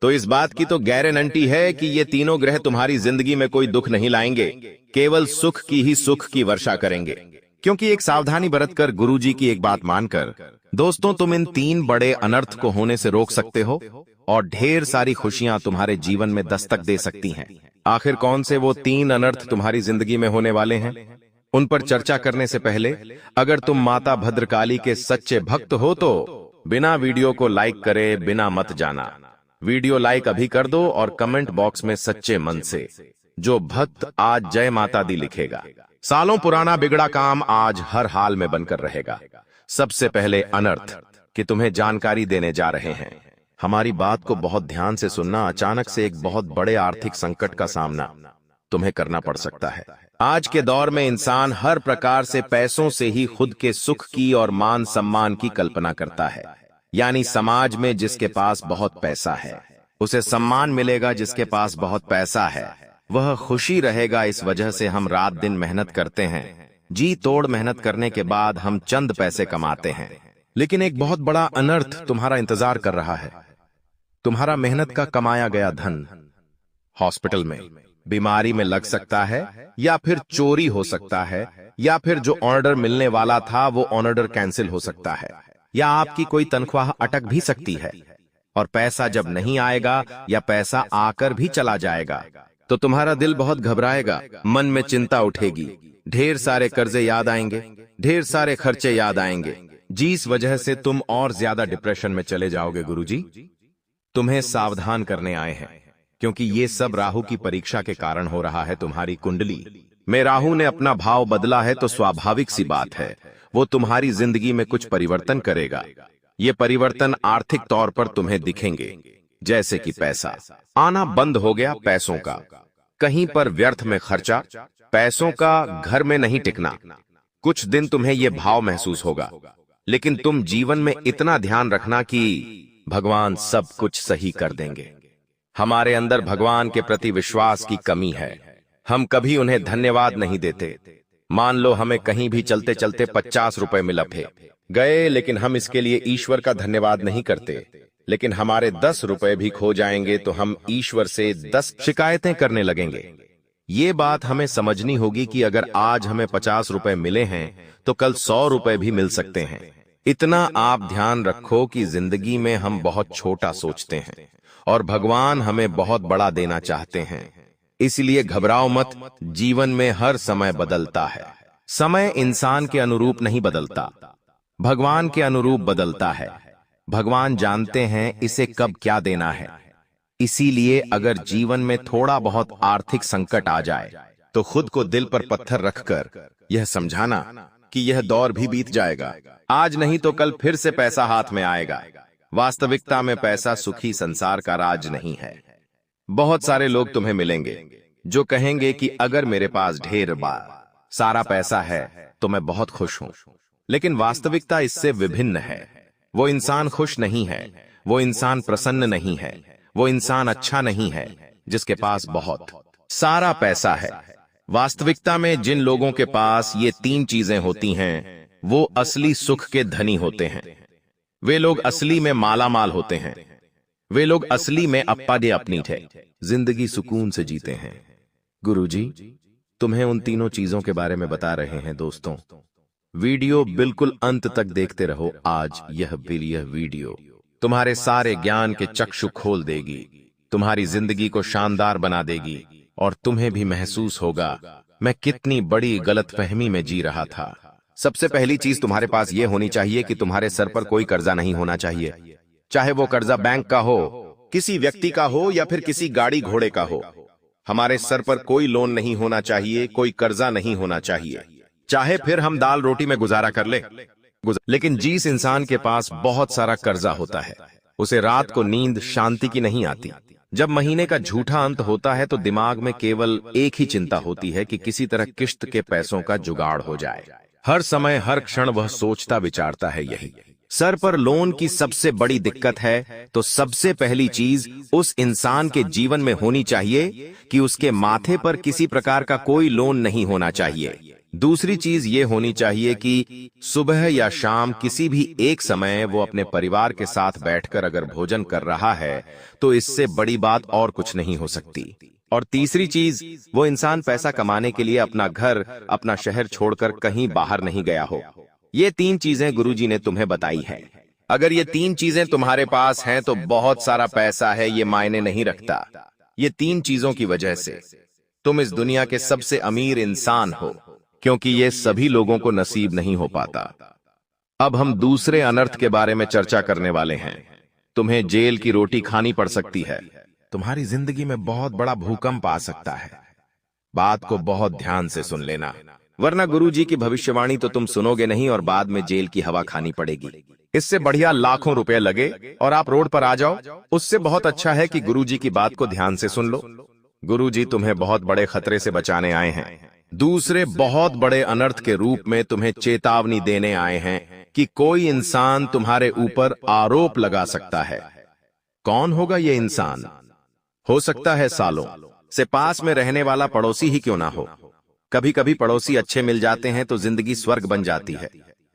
तो इस बात की तो गारंटी है कि ये तीनों ग्रह तुम्हारी जिंदगी में कोई दुख नहीं लाएंगे, केवल सुख की ही सुख की वर्षा करेंगे। क्योंकि एक सावधानी बरतकर गुरुजी की एक बात मानकर दोस्तों तुम इन 3 बड़े अनर्थ को होने से रोक सकते हो और ढेर सारी खुशियां तुम्हारे जीवन में दस्तक दे सकती हैं। आखिर कौन से वो 3 अनर्थ तुम्हारी जिंदगी में होने वाले हैं, उन पर चर्चा करने से पहले अगर तुम माता भद्रकाली के सच्चे भक्त हो तो बिना वीडियो को लाइक करे बिना मत जाना। वीडियो लाइक अभी कर दो और कमेंट बॉक्स में सच्चे मन से जो भक्त आज जय माता दी लिखेगा, सालों पुराना बिगड़ा काम आज हर हाल में बनकर रहेगा। सबसे पहले अनर्थ कि तुम्हें जानकारी देने जा रहे हैं। हमारी बात को बहुत ध्यान से सुनना। अचानक से एक बहुत बड़े आर्थिक संकट का सामना तुम्हें करना पड़ सकता है। आज के दौर में इंसान हर प्रकार से पैसों से ही खुद के सुख की और मान सम्मान की कल्पना करता है। यानी समाज में जिसके पास बहुत पैसा है उसे सम्मान मिलेगा, जिसके पास बहुत पैसा है वह खुशी रहेगा। इस वजह से हम रात दिन मेहनत करते हैं, जी तोड़ मेहनत करने के बाद हम चंद पैसे कमाते हैं। लेकिन एक बहुत बड़ा अनर्थ तुम्हारा इंतजार कर रहा है। तुम्हारा मेहनत का कमाया गया धन हॉस्पिटल में, बीमारी में लग सकता है, या फिर चोरी हो सकता है, या फिर जो ऑर्डर मिलने वाला था वो ऑर्डर कैंसिल हो सकता है, या आपकी कोई तनख्वाह अटक भी सकती है। और पैसा जब नहीं आएगा या पैसा आकर भी चला जाएगा तो तुम्हारा दिल बहुत घबराएगा, मन में चिंता उठेगी, ढेर सारे कर्जे याद आएंगे, ढेर सारे खर्चे याद आएंगे, जिस वजह से तुम और ज्यादा डिप्रेशन में चले जाओगे गुरुजी। तुम्हें सावधान करने आए हैं, क्योंकि ये सब राहु की परीक्षा के कारण हो रहा है। तुम्हारी कुंडली में राहु ने अपना भाव बदला है, तो स्वाभाविक सी बात है वो तुम्हारी जिंदगी में कुछ परिवर्तन करेगा। ये परिवर्तन आर्थिक तौर पर तुम्हें दिखेंगे, जैसे कि पैसा आना बंद हो गया, पैसों का कहीं पर व्यर्थ में खर्चा, पैसों का घर में नहीं टिकना। कुछ दिन तुम्हें यह भाव महसूस होगा, लेकिन तुम जीवन में इतना ध्यान रखना कि भगवान सब कुछ सही कर देंगे। हमारे अंदर भगवान के प्रति विश्वास की कमी है, हम कभी उन्हें धन्यवाद नहीं देते। मान लो हमें कहीं भी चलते चलते 50 रुपए मिल गए, लेकिन हम इसके लिए ईश्वर का धन्यवाद नहीं करते। लेकिन हमारे 10 रुपए भी खो जाएंगे तो हम ईश्वर से 10 शिकायतें करने लगेंगे। ये बात हमें समझनी होगी कि अगर आज हमें 50 रुपए मिले हैं तो कल 100 रुपए भी मिल सकते हैं। इतना आप ध्यान रखो कि जिंदगी में हम बहुत छोटा सोचते हैं और भगवान हमें बहुत बड़ा देना चाहते हैं। इसलिए घबराओ मत, जीवन में हर समय बदलता है। समय इंसान के अनुरूप नहीं बदलता, भगवान के अनुरूप बदलता है। भगवान जानते हैं इसे कब क्या देना है। इसीलिए अगर जीवन में थोड़ा बहुत आर्थिक संकट आ जाए तो खुद को दिल पर पत्थर रखकर यह समझाना कि यह दौर भी बीत जाएगा, आज नहीं तो कल फिर से पैसा हाथ में आएगा। वास्तविकता में पैसा सुखी संसार का राज नहीं है। बहुत सारे लोग तुम्हें मिलेंगे जो कहेंगे कि अगर मेरे पास ढेर सारा पैसा है तो मैं बहुत खुश हूं, लेकिन वास्तविकता इससे विभिन्न है। वो इंसान खुश नहीं है, वो इंसान प्रसन्न नहीं है, वो इंसान अच्छा नहीं है जिसके पास बहुत सारा पैसा है। वास्तविकता में जिन लोगों के पास ये 3 चीजें होती हैं वो असली सुख के धनी होते हैं। वे लोग असली में माला माल होते हैं। वे लोग असली में अप्पादे अपनी थे, जिंदगी सुकून से जीते हैं। गुरुजी तुम्हें उन तीनों चीजों के बारे में बता रहे हैं। दोस्तों वीडियो बिल्कुल अंत तक देखते रहो। आज यह वीडियो तुम्हारे सारे ज्ञान के चक्षु खोल देगी, तुम्हारी जिंदगी को शानदार बना देगी और तुम्हें भी महसूस होगा मैं कितनी बड़ी गलतफहमी में जी रहा था। सबसे पहली चीज तुम्हारे पास यह होनी चाहिए कि तुम्हारे सर पर कोई कर्जा नहीं होना चाहिए, चाहे वो कर्जा बैंक का हो, किसी व्यक्ति का हो या फिर किसी गाड़ी घोड़े का हो। हमारे सर पर कोई लोन नहीं होना चाहिए, कोई कर्जा नहीं होना चाहिए, चाहे फिर हम दाल रोटी में गुजारा कर ले। लेकिन जिस इंसान के पास बहुत सारा कर्जा होता है उसे रात को नींद शांति की नहीं आती। जब महीने का झूठा अंत होता है तो दिमाग में केवल एक ही चिंता होती है कि किसी तरह किश्त के पैसों का जुगाड़ हो जाए। हर समय हर क्षण वह सोचता विचारता है यही। सर पर लोन की सबसे बड़ी दिक्कत है तो सबसे पहली चीज उस इंसान के जीवन में होनी चाहिए कि उसके माथे पर किसी प्रकार का कोई लोन नहीं होना चाहिए। दूसरी चीज ये होनी चाहिए कि सुबह या शाम किसी भी एक समय वो अपने परिवार के साथ बैठकर अगर भोजन कर रहा है तो इससे बड़ी बात और कुछ नहीं हो सकती। और तीसरी चीज, वो इंसान पैसा कमाने के लिए अपना घर, अपना शहर छोड़कर कहीं बाहर नहीं गया हो। ये 3 चीजें गुरुजी ने तुम्हें बताई है। अगर ये 3 चीजें तुम्हारे पास हैं तो बहुत सारा पैसा है ये मायने नहीं रखता। ये 3 चीजों की वजह से तुम इस दुनिया के सबसे अमीर इंसान हो, क्योंकि ये सभी लोगों को नसीब नहीं हो पाता। अब हम दूसरे अनर्थ के बारे में चर्चा करने वाले हैं। तुम्हें जेल की रोटी खानी पड़ सकती है। तुम्हारी जिंदगी में बहुत बड़ा भूकंप आ सकता है। बात को बहुत ध्यान से सुन लेना, वरना गुरुजी की भविष्यवाणी तो तुम सुनोगे नहीं और बाद में जेल की हवा खानी पड़ेगी। इससे बढ़िया लाखों रुपए लगे और आप रोड पर आ जाओ, उससे बहुत अच्छा है कि गुरुजी की बात को ध्यान से सुन लो। गुरुजी तुम्हें बहुत बड़े खतरे से बचाने आए हैं। दूसरे बहुत बड़े अनर्थ के रूप में तुम्हें चेतावनी देने आए हैं कि कोई इंसान तुम्हारे ऊपर आरोप लगा सकता है। कौन होगा ये इंसान? हो सकता है सालों से पास में रहने वाला पड़ोसी ही क्यों ना हो। कभी कभी पड़ोसी अच्छे मिल जाते हैं तो जिंदगी स्वर्ग बन जाती है,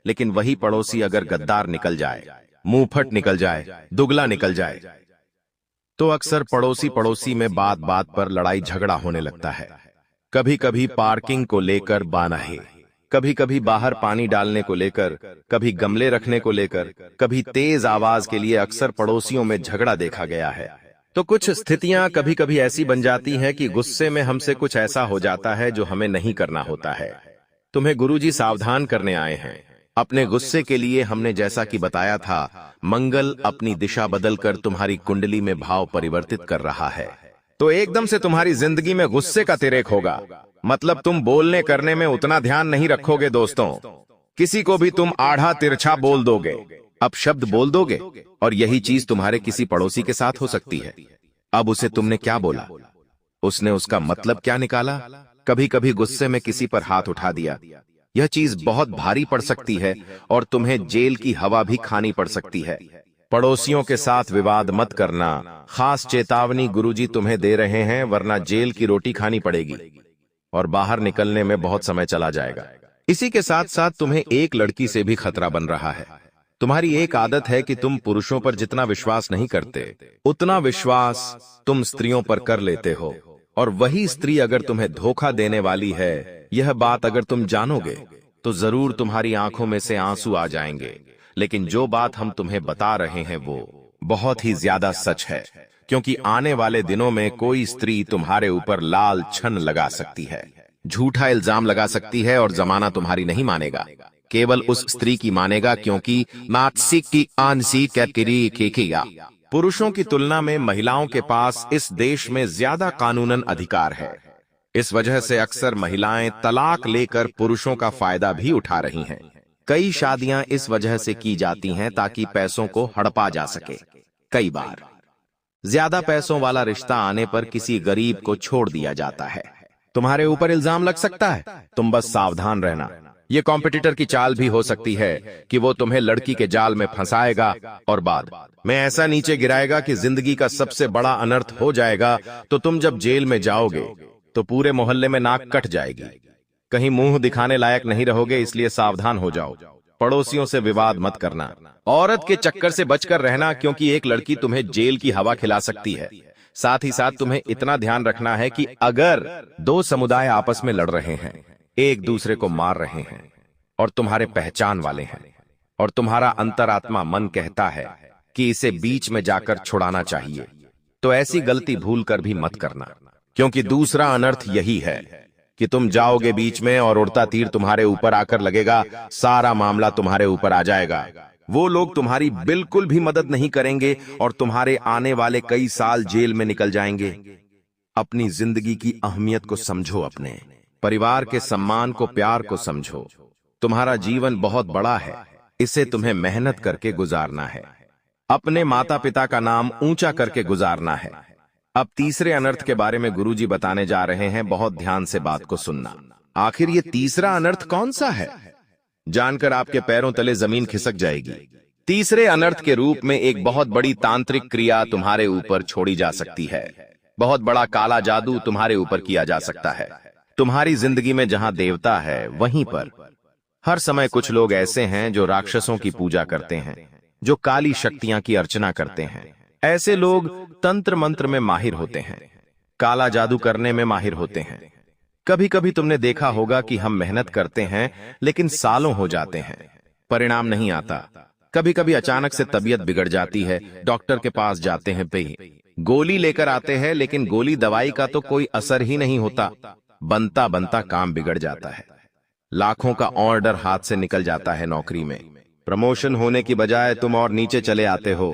लेकिन वही पड़ोसी अगर गद्दार निकल जाए, मुंहफट निकल जाए, दुगला निकल जाए, तो अक्सर पड़ोसी पड़ोसी में बात बात पर लड़ाई झगड़ा होने लगता है। कभी कभी पार्किंग को लेकर बानाहे, कभी कभी बाहर पानी डालने को लेकर, कभी गमले रखने को लेकर, कभी तेज आवाज के लिए अक्सर पड़ोसियों में झगड़ा देखा गया है। तो कुछ स्थितियां कभी कभी ऐसी बन जाती हैं कि गुस्से में हमसे कुछ ऐसा हो जाता है जो हमें नहीं करना होता है। तुम्हें गुरुजी सावधान करने आए हैं। अपने गुस्से के लिए हमने जैसा कि बताया था, मंगल अपनी दिशा बदलकर तुम्हारी कुंडली में भाव परिवर्तित कर रहा है। तो एकदम से तुम्हारी जिंदगी में गुस्से का तिरेक होगा। मतलब तुम बोलने करने में उतना ध्यान नहीं रखोगे दोस्तों। किसी को भी तुम आढ़ा तिरछा बोल दोगे, अपशब्द बोल दोगे, और यही चीज तुम्हारे किसी पड़ोसी के साथ हो सकती है। अब उसे तुमने क्या बोला, उसने उसका मतलब क्या निकाला। कभी कभी गुस्से में किसी पर हाथ उठा दिया। यह चीज बहुत भारी पड़ सकती है और तुम्हें जेल की हवा भी खानी पड़ सकती है। पड़ोसियों के साथ विवाद मत करना, खास चेतावनी गुरुजी तुम्हें दे रहे हैं, वरना जेल की रोटी खानी पड़ेगी और बाहर निकलने में बहुत समय चला जाएगा। इसी के साथ साथ तुम्हें एक लड़की से भी खतरा बन रहा है। तुम्हारी एक आदत है कि तुम पुरुषों पर जितना विश्वास नहीं करते, उतना विश्वास तुम स्त्रियों पर कर लेते हो। और वही स्त्री अगर तुम्हें धोखा देने वाली है, यह बात अगर तुम जानोगे तो जरूर तुम्हारी आंखों में से आंसू आ जाएंगे। लेकिन जो बात हम तुम्हें बता रहे हैं वो बहुत ही ज्यादा सच है, क्योंकि आने वाले दिनों में कोई स्त्री तुम्हारे ऊपर लाल छन लगा सकती है, झूठा इल्जाम लगा सकती है और जमाना तुम्हारी नहीं मानेगा, केवल उस स्त्री की मानेगा, क्योंकि नात्सिक की आंसी कैकिरी केकिया। पुरुषों की तुलना में महिलाओं के पास इस देश में ज्यादा कानूनन अधिकार है। इस वजह से अक्सर महिलाएं तलाक लेकर पुरुषों का फायदा भी उठा रही हैं। कई शादियां इस वजह से की जाती हैं ताकि पैसों को हड़पा जा सके। कई बार ज्यादा पैसों वाला रिश्ता आने पर किसी गरीब को छोड़ दिया जाता है। तुम्हारे ऊपर इल्जाम लग सकता है, तुम बस सावधान रहना। ये कॉम्पिटिटर की चाल भी हो सकती है कि वो तुम्हें लड़की के जाल में फंसाएगा और बाद में ऐसा नीचे गिराएगा कि जिंदगी का सबसे बड़ा अनर्थ हो जाएगा। तो तुम जब जेल में जाओगे तो पूरे मोहल्ले में नाक कट जाएगी, कहीं मुंह दिखाने लायक नहीं रहोगे। इसलिए सावधान हो जाओ, पड़ोसियों से विवाद मत करना, औरत के चक्कर से बचकर रहना, क्योंकि एक लड़की तुम्हें जेल की हवा खिला सकती है। साथ ही साथ तुम्हें इतना ध्यान रखना है कि अगर दो समुदाय आपस में लड़ रहे हैं, एक दूसरे को मार रहे हैं और तुम्हारे पहचान वाले हैं, और तुम्हारा अंतरात्मा मन कहता है कि इसे बीच में जाकर छुड़ाना चाहिए, तो ऐसी गलती भूल कर भी मत करना, क्योंकि दूसरा अनर्थ यही है कि तुम जाओगे बीच में और उड़ता तीर तुम्हारे ऊपर आकर लगेगा, सारा मामला तुम्हारे ऊपर आ जाएगा। वो लोग तुम्हारी बिल्कुल भी मदद नहीं करेंगे और तुम्हारे आने वाले कई साल जेल में निकल जाएंगे। अपनी जिंदगी की अहमियत को समझो, अपने परिवार के सम्मान को, प्यार को समझो। तुम्हारा जीवन बहुत बड़ा है, इसे तुम्हें मेहनत करके गुजारना है, अपने माता पिता का नाम ऊंचा करके गुजारना है। अब तीसरे अनर्थ के बारे में गुरुजी बताने जा रहे हैं, बहुत ध्यान से बात को सुनना। आखिर ये तीसरा अनर्थ कौन सा है, जानकर आपके पैरों तले जमीन खिसक जाएगी। तीसरे अनर्थ के रूप में एक बहुत बड़ी तांत्रिक क्रिया तुम्हारे ऊपर छोड़ी जा सकती है। बहुत बड़ा काला जादू तुम्हारे ऊपर किया जा सकता है। तुम्हारी जिंदगी में जहां देवता है, वहीं पर हर समय कुछ लोग ऐसे हैं जो राक्षसों की पूजा करते हैं, जो काली शक्तियां की अर्चना करते हैं। ऐसे लोग तंत्र मंत्र में माहिर होते हैं, काला जादू करने में माहिर होते हैं। कभी कभी तुमने देखा होगा कि हम मेहनत करते हैं लेकिन सालों हो जाते हैं, परिणाम नहीं आता। कभी कभी अचानक से तबीयत बिगड़ जाती है, डॉक्टर के पास जाते हैं, पे गोली लेकर आते हैं, लेकिन गोली दवाई का तो कोई असर ही नहीं होता। बनता बनता काम बिगड़ जाता है, लाखों का ऑर्डर हाथ से निकल जाता है। नौकरी में प्रमोशन होने की बजाय तुम और नीचे चले आते हो।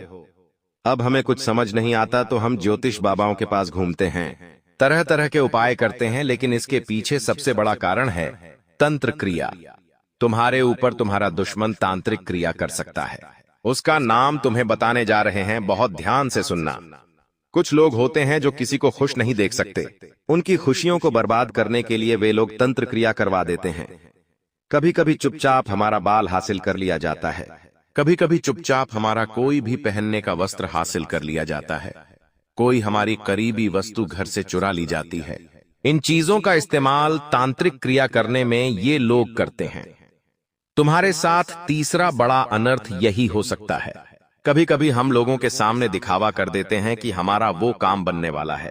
अब हमें कुछ समझ नहीं आता तो हम ज्योतिष बाबाओं के पास घूमते हैं, तरह तरह के उपाय करते हैं, लेकिन इसके पीछे सबसे बड़ा कारण है तंत्र क्रिया। तुम्हारे ऊपर तुम्हारा दुश्मन तांत्रिक क्रिया कर सकता है, उसका नाम तुम्हें बताने जा रहे हैं, बहुत ध्यान से सुनना। कुछ लोग होते हैं जो किसी को खुश नहीं देख सकते, उनकी खुशियों को बर्बाद करने के लिए वे लोग तंत्र क्रिया करवा देते हैं। कभी कभी चुपचाप हमारा बाल हासिल कर लिया जाता है, कभी कभी चुपचाप हमारा कोई भी पहनने का वस्त्र हासिल कर लिया जाता है, कोई हमारी करीबी वस्तु घर से चुरा ली जाती है। इन चीजों का इस्तेमाल तांत्रिक क्रिया करने में ये लोग करते हैं। तुम्हारे साथ तीसरा बड़ा अनर्थ यही हो सकता है। कभी कभी हम लोगों के सामने दिखावा कर देते हैं कि हमारा वो काम बनने वाला है,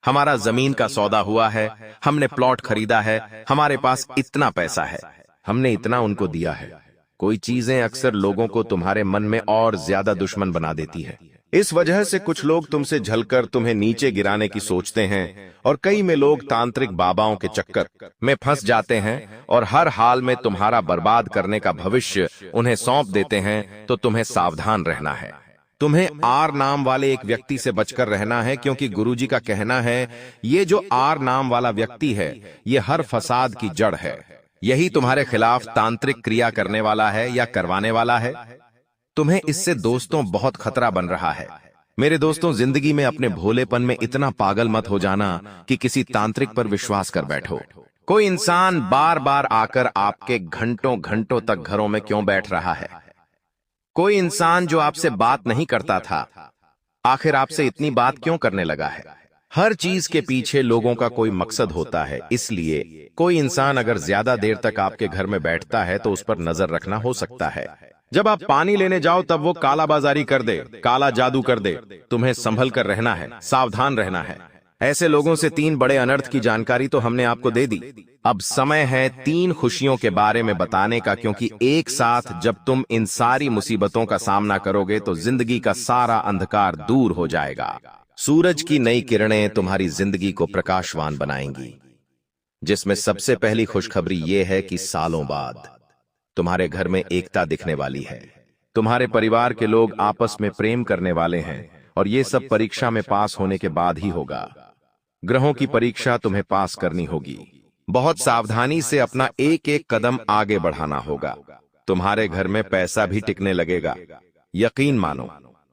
हमारा जमीन का सौदा हुआ है, हमने प्लॉट खरीदा है, हमारे पास इतना पैसा है, हमने इतना उनको दिया है। कोई चीजें अक्सर लोगों को तुम्हारे मन में और ज्यादा दुश्मन बना देती है। इस वजह से कुछ लोग तुमसे झलकर तुम्हें नीचे गिराने की सोचते हैं और कई में लोग तांत्रिक बाबाओं के चक्कर में फंस जाते हैं और हर हाल में तुम्हारा बर्बाद करने का भविष्य उन्हें सौंप देते हैं। तो तुम्हें सावधान रहना है। तुम्हें आर नाम वाले एक व्यक्ति से बचकर रहना है, क्योंकि गुरुजी का कहना है ये जो आर नाम वाला व्यक्ति है ये हर फसाद की जड़ है। यही तुम्हारे खिलाफ तांत्रिक क्रिया करने वाला है या करवाने वाला है। तुम्हें इससे दोस्तों बहुत खतरा बन रहा है। मेरे दोस्तों, जिंदगी में अपने भोलेपन में इतना पागल मत हो जाना कि किसी तांत्रिक पर विश्वास कर बैठो। कोई इंसान बार बार आकर आपके घंटों घंटों तक घरों में क्यों बैठ रहा है? कोई इंसान जो आपसे बात नहीं करता था, आखिर आपसे इतनी बात क्यों करने लगा है? हर चीज के पीछे लोगों का कोई मकसद होता है। इसलिए कोई इंसान अगर ज्यादा देर तक आपके घर में बैठता है तो उस पर नजर रखना हो सकता है। जब आप पानी लेने जाओ तब वो काला बाजारी कर दे, काला जादू कर दे। तुम्हें संभल कर रहना है, सावधान रहना है। ऐसे लोगों से 3 बड़े अनर्थ की जानकारी तो हमने आपको दे दी। अब समय है 3 खुशियों के बारे में बताने का, क्योंकि एक साथ जब तुम इन सारी मुसीबतों का सामना करोगे तो जिंदगी का सारा अंधकार दूर हो जाएगा। सूरज की नई किरणें तुम्हारी जिंदगी को प्रकाशवान बनाएंगी, जिसमें सबसे पहली खुशखबरी ये है कि सालों बाद तुम्हारे घर में एकता दिखने वाली है। तुम्हारे परिवार के लोग आपस में प्रेम करने वाले हैं और ये सब परीक्षा में पास होने के बाद ही होगा। ग्रहों की परीक्षा तुम्हें पास करनी होगी। बहुत सावधानी से अपना एक एक कदम आगे बढ़ाना होगा। तुम्हारे घर में पैसा भी टिकने लगेगा। यकीन मानो,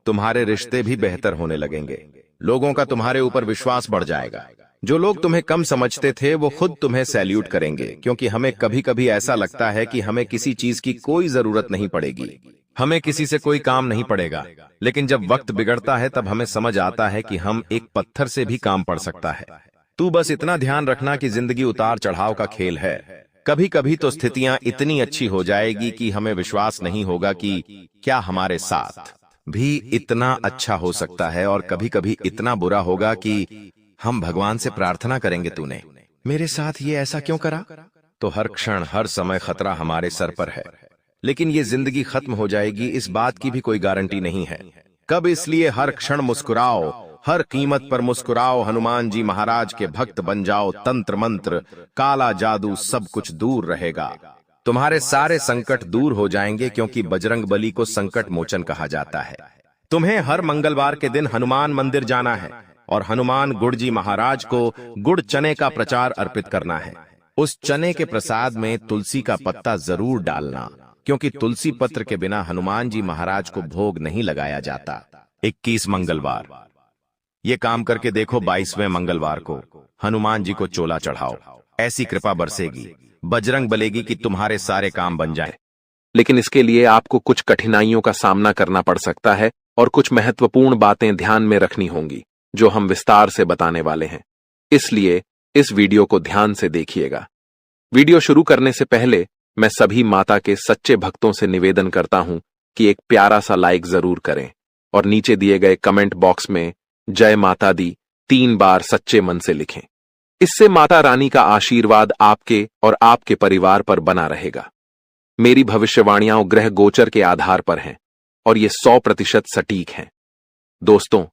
तुम्हारे रिश्ते भी बेहतर होने लगेंगे। लोगों का तुम्हारे ऊपर विश्वास बढ़ जाएगा। जो लोग तुम्हें कम समझते थे वो खुद तुम्हें सैल्यूट करेंगे, क्योंकि हमें कभी कभी ऐसा लगता है कि हमें किसी चीज की कोई जरूरत नहीं पड़ेगी, हमें किसी से कोई काम नहीं पड़ेगा। लेकिन जब वक्त बिगड़ता है तब हमें समझ आता है कि हम एक पत्थर से भी काम पड़ सकता है। तू बस इतना ध्यान रखना कि जिंदगी उतार चढ़ाव का खेल है। कभी कभी तो स्थितियां इतनी अच्छी हो जाएगी कि हमें विश्वास नहीं होगा कि क्या हमारे साथ भी इतना अच्छा हो सकता है, और कभी कभी इतना बुरा होगा कि हम भगवान से प्रार्थना करेंगे, तूने मेरे साथ ये ऐसा क्यों करा? तो हर क्षण हर समय खतरा हमारे सर पर है, लेकिन ये जिंदगी खत्म हो जाएगी इस बात की भी कोई गारंटी नहीं है कब। इसलिए हर क्षण मुस्कुराओ, हर कीमत पर मुस्कुराओ। हनुमान जी महाराज के भक्त बन जाओ। तंत्र मंत्र, काला जादू सब कुछ दूर रहेगा। तुम्हारे सारे संकट दूर हो जाएंगे, क्योंकि बजरंग बली को संकट मोचन कहा जाता है। तुम्हें हर मंगलवार के दिन हनुमान मंदिर जाना है और हनुमान गुड़ जी महाराज को गुड़ चने का प्रचार अर्पित करना है। उस चने के प्रसाद में तुलसी का पत्ता जरूर डालना, क्योंकि तुलसी पत्र के बिना हनुमान जी महाराज को भोग नहीं लगाया जाता। 21 मंगलवार ये काम करके देखो। 22वें मंगलवार को हनुमान जी को चोला चढ़ाओ, ऐसी कृपा बरसेगी, बजरंग बलेगी कि तुम्हारे सारे काम बन जाए। लेकिन इसके लिए आपको कुछ कठिनाइयों का सामना करना पड़ सकता है और कुछ महत्वपूर्ण बातें ध्यान में रखनी होंगी जो हम विस्तार से बताने वाले हैं। इसलिए इस वीडियो को ध्यान से देखिएगा। वीडियो शुरू करने से पहले मैं सभी माता के सच्चे भक्तों से निवेदन करता हूं कि एक प्यारा सा लाइक जरूर करें और नीचे दिए गए कमेंट बॉक्स में जय माता दी 3 बार सच्चे मन से लिखें। इससे माता रानी का आशीर्वाद आपके और आपके परिवार पर बना रहेगा। मेरी भविष्यवाणियां ग्रह गोचर के आधार पर हैं और ये 100% सटीक हैं। दोस्तों,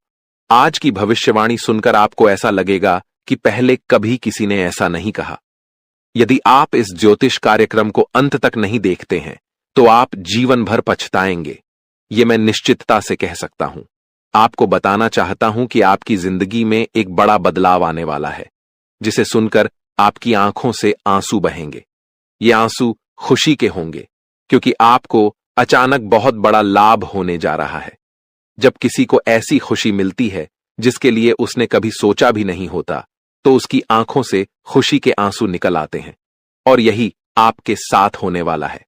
आज की भविष्यवाणी सुनकर आपको ऐसा लगेगा कि पहले कभी किसी ने ऐसा नहीं कहा। यदि आप इस ज्योतिष कार्यक्रम को अंत तक नहीं देखते हैं तो आप जीवन भर पछताएंगे, ये मैं निश्चितता से कह सकता हूं। आपको बताना चाहता हूं कि आपकी जिंदगी में एक बड़ा बदलाव आने वाला है, जिसे सुनकर आपकी आंखों से आंसू बहेंगे। ये आंसू खुशी के होंगे, क्योंकि आपको अचानक बहुत बड़ा लाभ होने जा रहा है। जब किसी को ऐसी खुशी मिलती है जिसके लिए उसने कभी सोचा भी नहीं होता, तो उसकी आंखों से खुशी के आंसू निकल आते हैं। और यही आपके साथ होने वाला है।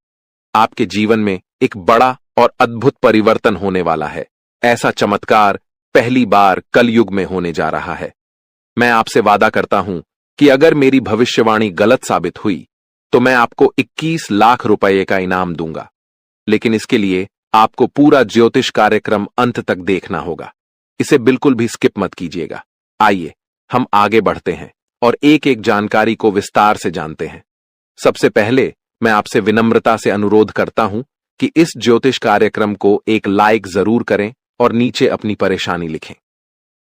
आपके जीवन में एक बड़ा और अद्भुत परिवर्तन होने वाला है। ऐसा चमत्कार पहली बार कलयुग में होने जा रहा है। मैं आपसे वादा करता हूं कि अगर मेरी भविष्यवाणी गलत साबित हुई तो मैं आपको 21 लाख रुपए का इनाम दूंगा। लेकिन इसके लिए आपको पूरा ज्योतिष कार्यक्रम अंत तक देखना होगा। इसे बिल्कुल भी स्किप मत कीजिएगा। आइए हम आगे बढ़ते हैं और एक एक जानकारी को विस्तार से जानते हैं। सबसे पहले मैं आपसे विनम्रता से अनुरोध करता हूं कि इस ज्योतिष कार्यक्रम को एक लाइक जरूर करें और नीचे अपनी परेशानी लिखें।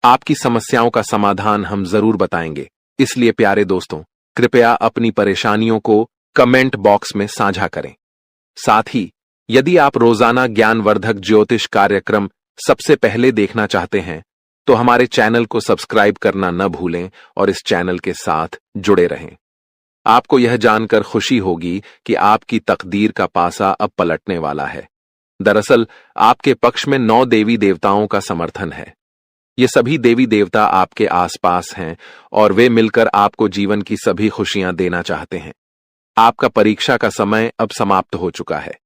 आपकी समस्याओं का समाधान हम जरूर बताएंगे, इसलिए प्यारे दोस्तों, कृपया अपनी परेशानियों को कमेंट बॉक्स में साझा करें। साथ ही यदि आप रोजाना ज्ञानवर्धक ज्योतिष कार्यक्रम सबसे पहले देखना चाहते हैं तो हमारे चैनल को सब्सक्राइब करना न भूलें और इस चैनल के साथ जुड़े रहें। आपको यह जानकर खुशी होगी कि आपकी तकदीर का पासा अब पलटने वाला है। दरअसल आपके पक्ष में 9 देवी देवताओं का समर्थन है। ये सभी देवी देवता आपके आसपास हैं और वे मिलकर आपको जीवन की सभी खुशियां देना चाहते हैं। आपका परीक्षा का समय अब समाप्त हो चुका है।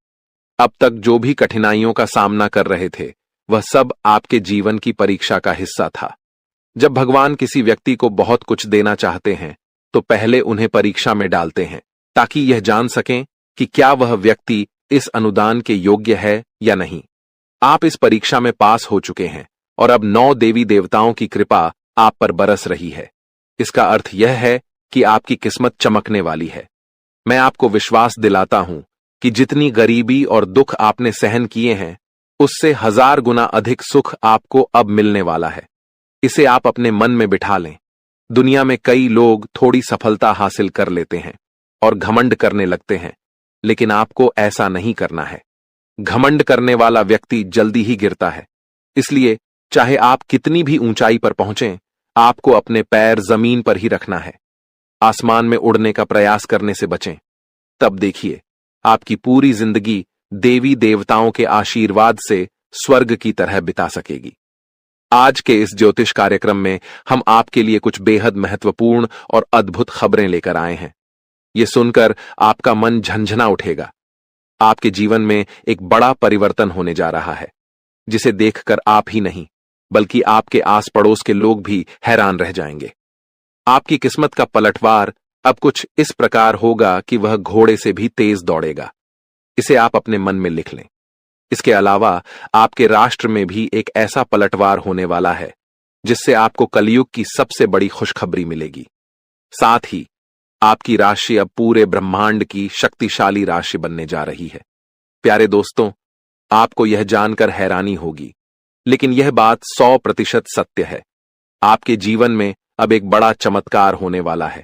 अब तक जो भी कठिनाइयों का सामना कर रहे थे वह सब आपके जीवन की परीक्षा का हिस्सा था। जब भगवान किसी व्यक्ति को बहुत कुछ देना चाहते हैं तो पहले उन्हें परीक्षा में डालते हैं ताकि यह जान सकें कि क्या वह व्यक्ति इस अनुदान के योग्य है या नहीं। आप इस परीक्षा में पास हो चुके हैं और अब 9 देवी देवताओं की कृपा आप पर बरस रही है। इसका अर्थ यह है कि आपकी किस्मत चमकने वाली है। मैं आपको विश्वास दिलाता हूं कि जितनी गरीबी और दुख आपने सहन किए हैं उससे 1000 गुना अधिक सुख आपको अब मिलने वाला है। इसे आप अपने मन में बिठा लें। दुनिया में कई लोग थोड़ी सफलता हासिल कर लेते हैं और घमंड करने लगते हैं, लेकिन आपको ऐसा नहीं करना है। घमंड करने वाला व्यक्ति जल्दी ही गिरता है। इसलिए चाहे आप कितनी भी ऊंचाई पर पहुंचें, आपको अपने पैर जमीन पर ही रखना है। आसमान में उड़ने का प्रयास करने से बचें। तब देखिए आपकी पूरी जिंदगी देवी देवताओं के आशीर्वाद से स्वर्ग की तरह बिता सकेगी। आज के इस ज्योतिष कार्यक्रम में हम आपके लिए कुछ बेहद महत्वपूर्ण और अद्भुत खबरें लेकर आए हैं। ये सुनकर आपका मन झंझना उठेगा। आपके जीवन में एक बड़ा परिवर्तन होने जा रहा है, जिसे देखकर आप ही नहीं बल्कि आपके आस पड़ोस के लोग भी हैरान रह जाएंगे। आपकी किस्मत का पलटवार अब कुछ इस प्रकार होगा कि वह घोड़े से भी तेज दौड़ेगा। इसे आप अपने मन में लिख लें। इसके अलावा आपके राष्ट्र में भी एक ऐसा पलटवार होने वाला है जिससे आपको कलयुग की सबसे बड़ी खुशखबरी मिलेगी। साथ ही आपकी राशि अब पूरे ब्रह्मांड की शक्तिशाली राशि बनने जा रही है। प्यारे दोस्तों, आपको यह जानकर हैरानी होगी, लेकिन यह बात 100% सत्य है। आपके जीवन में अब एक बड़ा चमत्कार होने वाला है।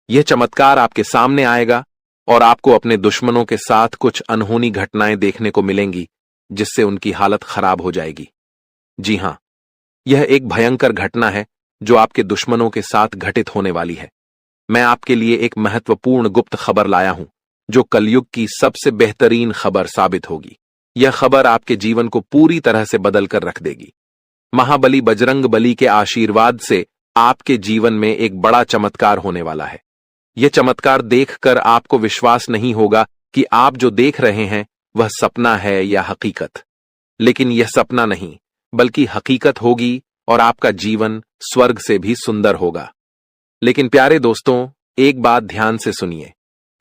यह चमत्कार आपके सामने आएगा और आपको अपने दुश्मनों के साथ कुछ अनहोनी घटनाएं देखने को मिलेंगी जिससे उनकी हालत खराब हो जाएगी। जी हां, यह एक भयंकर घटना है जो आपके दुश्मनों के साथ घटित होने वाली है। मैं आपके लिए एक महत्वपूर्ण गुप्त खबर लाया हूं जो कलयुग की सबसे बेहतरीन खबर साबित होगी। यह खबर आपके जीवन को पूरी तरह से बदल कर रख देगी। महाबली बजरंग बली के आशीर्वाद से आपके जीवन में एक बड़ा चमत्कार होने वाला है। यह चमत्कार देखकर आपको विश्वास नहीं होगा कि आप जो देख रहे हैं वह सपना है या हकीकत। लेकिन यह सपना नहीं बल्कि हकीकत होगी और आपका जीवन स्वर्ग से भी सुंदर होगा। लेकिन प्यारे दोस्तों, एक बात ध्यान से सुनिए।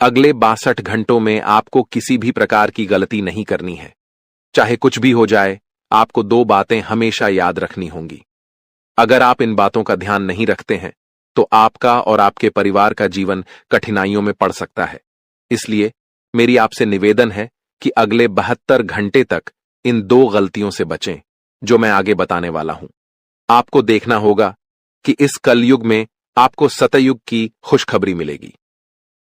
अगले 62 घंटों में आपको किसी भी प्रकार की गलती नहीं करनी है। चाहे कुछ भी हो जाए, आपको 2 बातें हमेशा याद रखनी होंगी। अगर आप इन बातों का ध्यान नहीं रखते हैं तो आपका और आपके परिवार का जीवन कठिनाइयों में पड़ सकता है। इसलिए मेरी आपसे निवेदन है कि अगले 72 घंटे तक इन 2 गलतियों से बचें जो मैं आगे बताने वाला हूं। आपको देखना होगा कि इस कलयुग में आपको सतयुग की खुशखबरी मिलेगी।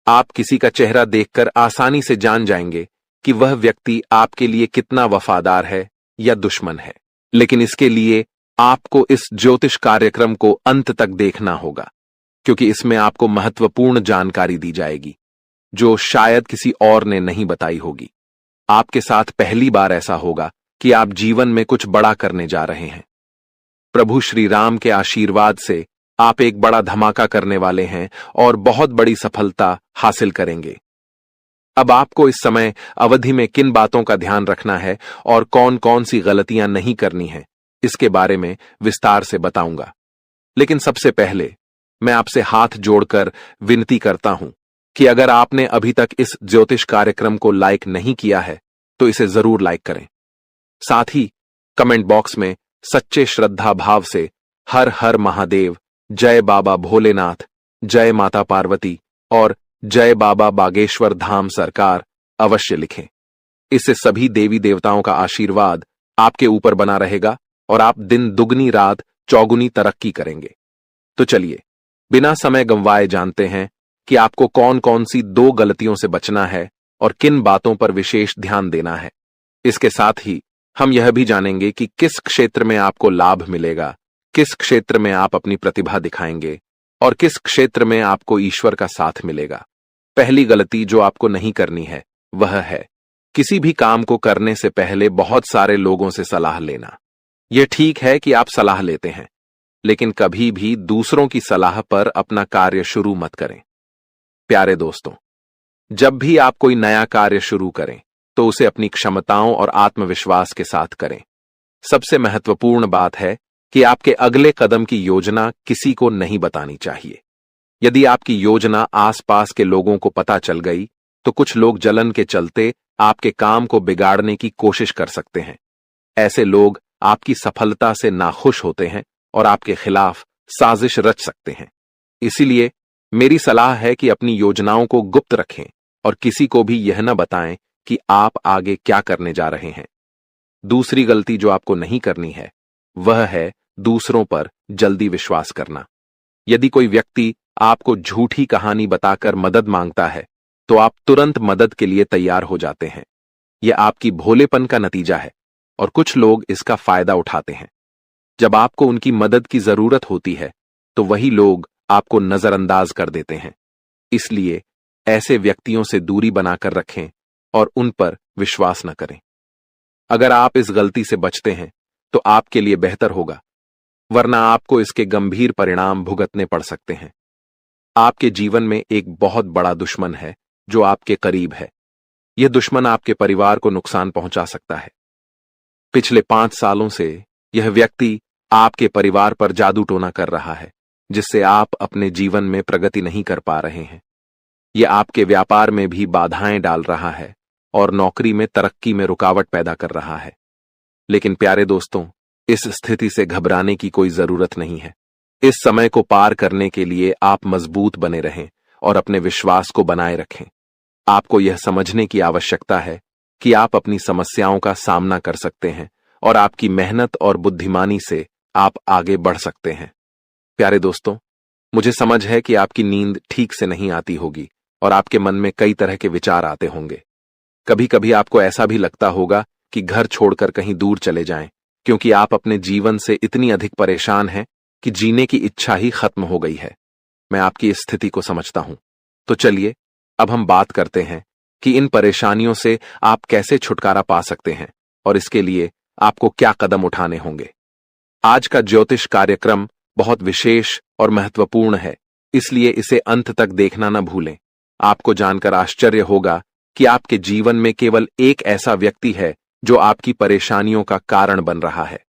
आप किसी का चेहरा देखकर आसानी से जान जाएंगे कि वह व्यक्ति आपके लिए कितना वफादार है या दुश्मन है। लेकिन इसके लिए आपको इस ज्योतिष कार्यक्रम को अंत तक देखना होगा, क्योंकि इसमें आपको महत्वपूर्ण जानकारी दी जाएगी जो शायद किसी और ने नहीं बताई होगी। आपके साथ पहली बार ऐसा होगा कि आप जीवन में कुछ बड़ा करने जा रहे हैं। प्रभु श्री राम के आशीर्वाद से आप एक बड़ा धमाका करने वाले हैं और बहुत बड़ी सफलता हासिल करेंगे। अब आपको इस समय अवधि में किन बातों का ध्यान रखना है और कौन कौन सी गलतियां नहीं करनी है, इसके बारे में विस्तार से बताऊंगा। लेकिन सबसे पहले मैं आपसे हाथ जोड़कर विनती करता हूं कि अगर आपने अभी तक इस ज्योतिष कार्यक्रम को लाइक नहीं किया है तो इसे जरूर लाइक करें। साथ ही कमेंट बॉक्स में सच्चे श्रद्धा भाव से हर हर महादेव, जय बाबा भोलेनाथ, जय माता पार्वती और जय बाबा बागेश्वर धाम सरकार अवश्य लिखें। इससे सभी देवी देवताओं का आशीर्वाद आपके ऊपर बना रहेगा और आप दिन दुगनी रात चौगुनी तरक्की करेंगे। तो चलिए बिना समय गंवाए जानते हैं कि आपको कौन कौन सी 2 गलतियों से बचना है और किन बातों पर विशेष ध्यान देना है। इसके साथ ही हम यह भी जानेंगे कि किस क्षेत्र में आपको लाभ मिलेगा, किस क्षेत्र में आप अपनी प्रतिभा दिखाएंगे और किस क्षेत्र में आपको ईश्वर का साथ मिलेगा। पहली गलती जो आपको नहीं करनी है वह है किसी भी काम को करने से पहले बहुत सारे लोगों से सलाह लेना। यह ठीक है कि आप सलाह लेते हैं, लेकिन कभी भी दूसरों की सलाह पर अपना कार्य शुरू मत करें। प्यारे दोस्तों, जब भी आप कोई नया कार्य शुरू करें तो उसे अपनी क्षमताओं और आत्मविश्वास के साथ करें। सबसे महत्वपूर्ण बात है कि आपके अगले कदम की योजना किसी को नहीं बतानी चाहिए। यदि आपकी योजना आसपास के लोगों को पता चल गई तो कुछ लोग जलन के चलते आपके काम को बिगाड़ने की कोशिश कर सकते हैं। ऐसे लोग आपकी सफलता से नाखुश होते हैं और आपके खिलाफ साजिश रच सकते हैं। इसीलिए मेरी सलाह है कि अपनी योजनाओं को गुप्त रखें और किसी को भी यह न बताएं कि आप आगे क्या करने जा रहे हैं। दूसरी गलती जो आपको नहीं करनी है वह है दूसरों पर जल्दी विश्वास करना। यदि कोई व्यक्ति आपको झूठी कहानी बताकर मदद मांगता है तो आप तुरंत मदद के लिए तैयार हो जाते हैं। यह आपकी भोलेपन का नतीजा है और कुछ लोग इसका फायदा उठाते हैं। जब आपको उनकी मदद की जरूरत होती है तो वही लोग आपको नजरअंदाज कर देते हैं। इसलिए ऐसे व्यक्तियों से दूरी बनाकर रखें और उन पर विश्वास न करें। अगर आप इस गलती से बचते हैं तो आपके लिए बेहतर होगा, वरना आपको इसके गंभीर परिणाम भुगतने पड़ सकते हैं। आपके जीवन में एक बहुत बड़ा दुश्मन है जो आपके करीब है। यह दुश्मन आपके परिवार को नुकसान पहुंचा सकता है। पिछले 5 सालों से यह व्यक्ति आपके परिवार पर जादू टोना कर रहा है, जिससे आप अपने जीवन में प्रगति नहीं कर पा रहे हैं। यह आपके व्यापार में भी बाधाएं डाल रहा है और नौकरी में तरक्की में रुकावट पैदा कर रहा है। लेकिन प्यारे दोस्तों, इस स्थिति से घबराने की कोई जरूरत नहीं है। इस समय को पार करने के लिए आप मजबूत बने रहें और अपने विश्वास को बनाए रखें। आपको यह समझने की आवश्यकता है कि आप अपनी समस्याओं का सामना कर सकते हैं और आपकी मेहनत और बुद्धिमानी से आप आगे बढ़ सकते हैं। प्यारे दोस्तों, मुझे समझ है कि आपकी नींद ठीक से नहीं आती होगी और आपके मन में कई तरह के विचार आते होंगे। कभी कभी आपको ऐसा भी लगता होगा कि घर छोड़कर कहीं दूर चले जाएं, क्योंकि आप अपने जीवन से इतनी अधिक परेशान हैं कि जीने की इच्छा ही खत्म हो गई है। मैं आपकी इस स्थिति को समझता हूं। तो चलिए अब हम बात करते हैं कि इन परेशानियों से आप कैसे छुटकारा पा सकते हैं और इसके लिए आपको क्या कदम उठाने होंगे। आज का ज्योतिष कार्यक्रम बहुत विशेष और महत्वपूर्ण है, इसलिए इसे अंत तक देखना न भूलें। आपको जानकर आश्चर्य होगा कि आपके जीवन में केवल एक ऐसा व्यक्ति है जो आपकी परेशानियों का कारण बन रहा है।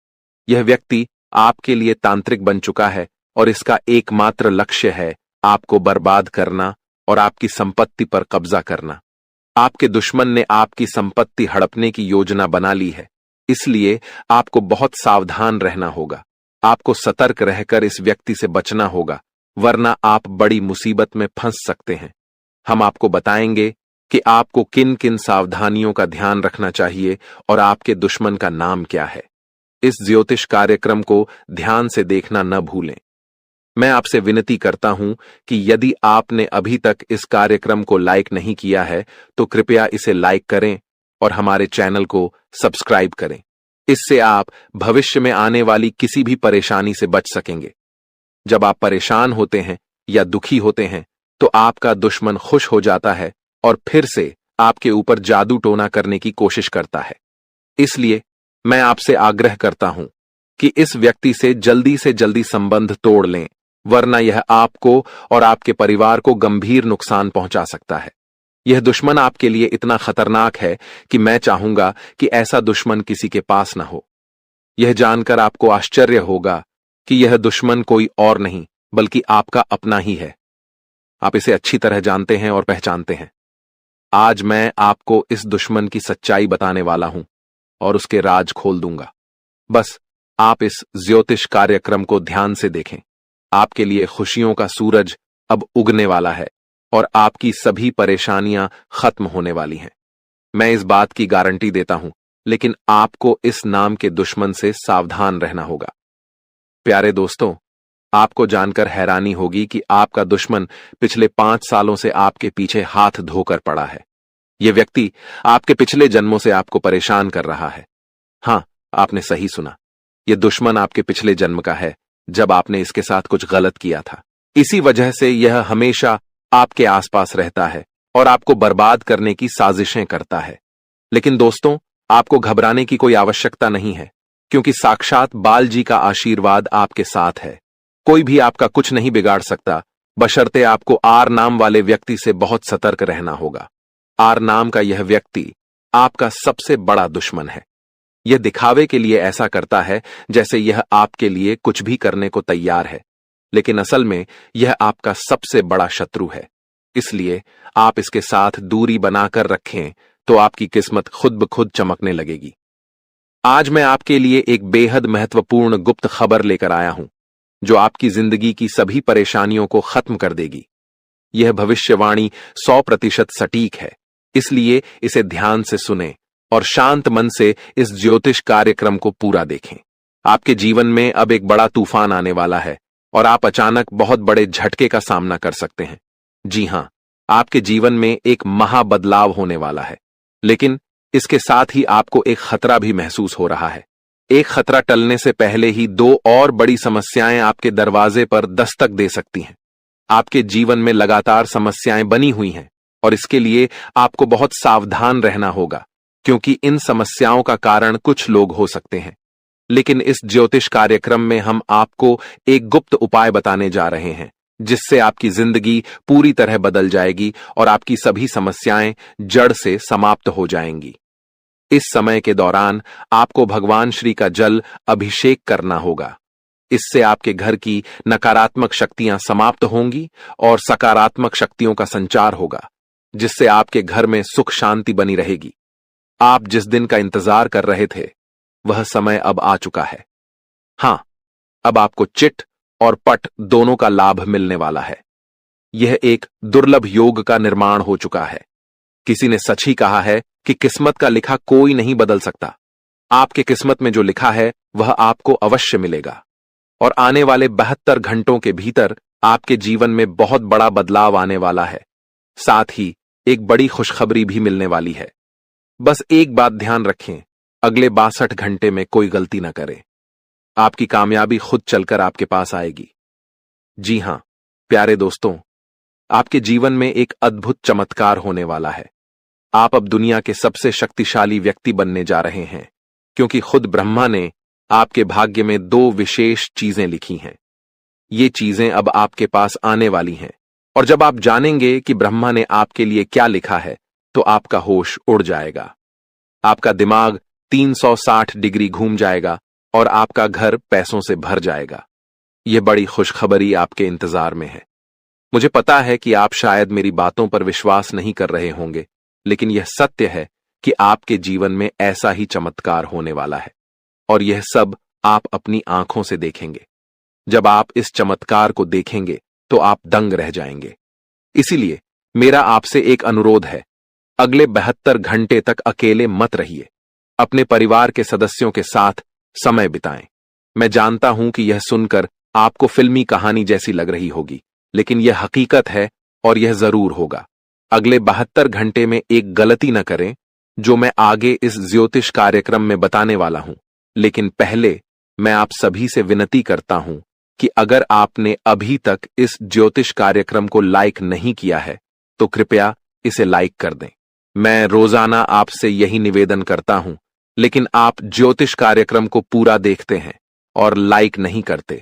यह व्यक्ति आपके लिए तांत्रिक बन चुका है और इसका एकमात्र लक्ष्य है आपको बर्बाद करना और आपकी संपत्ति पर कब्जा करना। आपके दुश्मन ने आपकी संपत्ति हड़पने की योजना बना ली है, इसलिए आपको बहुत सावधान रहना होगा। आपको सतर्क रहकर इस व्यक्ति से बचना होगा, वरना आप बड़ी मुसीबत में फंस सकते हैं। हम आपको बताएंगे कि आपको किन किन सावधानियों का ध्यान रखना चाहिए और आपके दुश्मन का नाम क्या है। इस ज्योतिष कार्यक्रम को ध्यान से देखना न भूलें। मैं आपसे विनती करता हूं कि यदि आपने अभी तक इस कार्यक्रम को लाइक नहीं किया है तो कृपया इसे लाइक करें और हमारे चैनल को सब्सक्राइब करें। इससे आप भविष्य में आने वाली किसी भी परेशानी से बच सकेंगे। जब आप परेशान होते हैं या दुखी होते हैं तो आपका दुश्मन खुश हो जाता है और फिर से आपके ऊपर जादू टोना करने की कोशिश करता है। इसलिए मैं आपसे आग्रह करता हूं कि इस व्यक्ति से जल्दी संबंध तोड़ लें, वरना यह आपको और आपके परिवार को गंभीर नुकसान पहुंचा सकता है। यह दुश्मन आपके लिए इतना खतरनाक है कि मैं चाहूंगा कि ऐसा दुश्मन किसी के पास न हो। यह जानकर आपको आश्चर्य होगा कि यह दुश्मन कोई और नहीं बल्कि आपका अपना ही है। आप इसे अच्छी तरह जानते हैं और पहचानते हैं। आज मैं आपको इस दुश्मन की सच्चाई बताने वाला हूं और उसके राज खोल दूंगा। बस आप इस ज्योतिष कार्यक्रम को ध्यान से देखें। आपके लिए खुशियों का सूरज अब उगने वाला है और आपकी सभी परेशानियां खत्म होने वाली हैं। मैं इस बात की गारंटी देता हूं लेकिन आपको इस नाम के दुश्मन से सावधान रहना होगा। प्यारे दोस्तों, आपको जानकर हैरानी होगी कि आपका दुश्मन पिछले 5 सालों से आपके पीछे हाथ धोकर पड़ा है। यह व्यक्ति आपके पिछले जन्मों से आपको परेशान कर रहा है। हां, आपने सही सुना। यह दुश्मन आपके पिछले जन्म का है, जब आपने इसके साथ कुछ गलत किया था। इसी वजह से यह हमेशा आपके आसपास रहता है और आपको बर्बाद करने की साजिशें करता है। लेकिन दोस्तों, आपको घबराने की कोई आवश्यकता नहीं है, क्योंकि साक्षात बाल जी का आशीर्वाद आपके साथ है। कोई भी आपका कुछ नहीं बिगाड़ सकता, बशर्ते आपको आर नाम वाले व्यक्ति से बहुत सतर्क रहना होगा। आर नाम का यह व्यक्ति आपका सबसे बड़ा दुश्मन है। यह दिखावे के लिए ऐसा करता है जैसे यह आपके लिए कुछ भी करने को तैयार है, लेकिन असल में यह आपका सबसे बड़ा शत्रु है। इसलिए आप इसके साथ दूरी बनाकर रखें तो आपकी किस्मत खुद ब खुद चमकने लगेगी। आज मैं आपके लिए एक बेहद महत्वपूर्ण गुप्त खबर लेकर आया हूं, जो आपकी जिंदगी की सभी परेशानियों को खत्म कर देगी। यह भविष्यवाणी 100% सटीक है, इसलिए इसे ध्यान से सुनें और शांत मन से इस ज्योतिष कार्यक्रम को पूरा देखें। आपके जीवन में अब एक बड़ा तूफान आने वाला है और आप अचानक बहुत बड़े झटके का सामना कर सकते हैं। जी हां, आपके जीवन में एक महाबदलाव होने वाला है, लेकिन इसके साथ ही आपको एक खतरा भी महसूस हो रहा है। एक खतरा टलने से पहले ही 2 और बड़ी समस्याएं आपके दरवाजे पर दस्तक दे सकती हैं। आपके जीवन में लगातार समस्याएं बनी हुई हैं और इसके लिए आपको बहुत सावधान रहना होगा, क्योंकि इन समस्याओं का कारण कुछ लोग हो सकते हैं। लेकिन इस ज्योतिष कार्यक्रम में हम आपको एक गुप्त उपाय बताने जा रहे हैं, जिससे आपकी जिंदगी पूरी तरह बदल जाएगी और आपकी सभी समस्याएं जड़ से समाप्त हो जाएंगी। इस समय के दौरान आपको भगवान श्री का जल अभिषेक करना होगा। इससे आपके घर की नकारात्मक शक्तियां समाप्त होंगी और सकारात्मक शक्तियों का संचार होगा, जिससे आपके घर में सुख शांति बनी रहेगी। आप जिस दिन का इंतजार कर रहे थे, वह समय अब आ चुका है। हां, अब आपको चिट और पट दोनों का लाभ मिलने वाला है। यह एक दुर्लभ योग का निर्माण हो चुका है। किसी ने सच ही कहा है कि किस्मत का लिखा कोई नहीं बदल सकता। आपके किस्मत में जो लिखा है वह आपको अवश्य मिलेगा और आने वाले 72 घंटों के भीतर आपके जीवन में बहुत बड़ा बदलाव आने वाला है। साथ ही एक बड़ी खुशखबरी भी मिलने वाली है। बस एक बात ध्यान रखें, अगले 62 घंटे में कोई गलती न करें। आपकी कामयाबी खुद चलकर आपके पास आएगी। जी हां, प्यारे दोस्तों, आपके जीवन में एक अद्भुत चमत्कार होने वाला है। आप अब दुनिया के सबसे शक्तिशाली व्यक्ति बनने जा रहे हैं, क्योंकि खुद ब्रह्मा ने आपके भाग्य में 2 विशेष चीजें लिखी हैं। ये चीजें अब आपके पास आने वाली हैं, और जब आप जानेंगे कि ब्रह्मा ने आपके लिए क्या लिखा है, तो आपका होश उड़ जाएगा। आपका दिमाग 360 डिग्री घूम जाएगा और आपका घर पैसों से भर जाएगा। यह बड़ी खुशखबरी आपके इंतजार में है। मुझे पता है कि आप शायद मेरी बातों पर विश्वास नहीं कर रहे होंगे, लेकिन यह सत्य है कि आपके जीवन में ऐसा ही चमत्कार होने वाला है, और यह सब आप अपनी आंखों से देखेंगे। जब आप इस चमत्कार को देखेंगे तो आप दंग रह जाएंगे। इसीलिए मेरा आपसे एक अनुरोध है, अगले 72 घंटे तक अकेले मत रहिए। अपने परिवार के सदस्यों के साथ समय बिताएं। मैं जानता हूं कि यह सुनकर आपको फिल्मी कहानी जैसी लग रही होगी, लेकिन यह हकीकत है और यह जरूर होगा। अगले 72 घंटे में एक गलती न करें, जो मैं आगे इस ज्योतिष कार्यक्रम में बताने वाला हूं। लेकिन पहले मैं आप सभी से विनती करता हूं कि अगर आपने अभी तक इस ज्योतिष कार्यक्रम को लाइक नहीं किया है, तो कृपया इसे लाइक कर दें। मैं रोजाना आपसे यही निवेदन करता हूं, लेकिन आप ज्योतिष कार्यक्रम को पूरा देखते हैं और लाइक नहीं करते।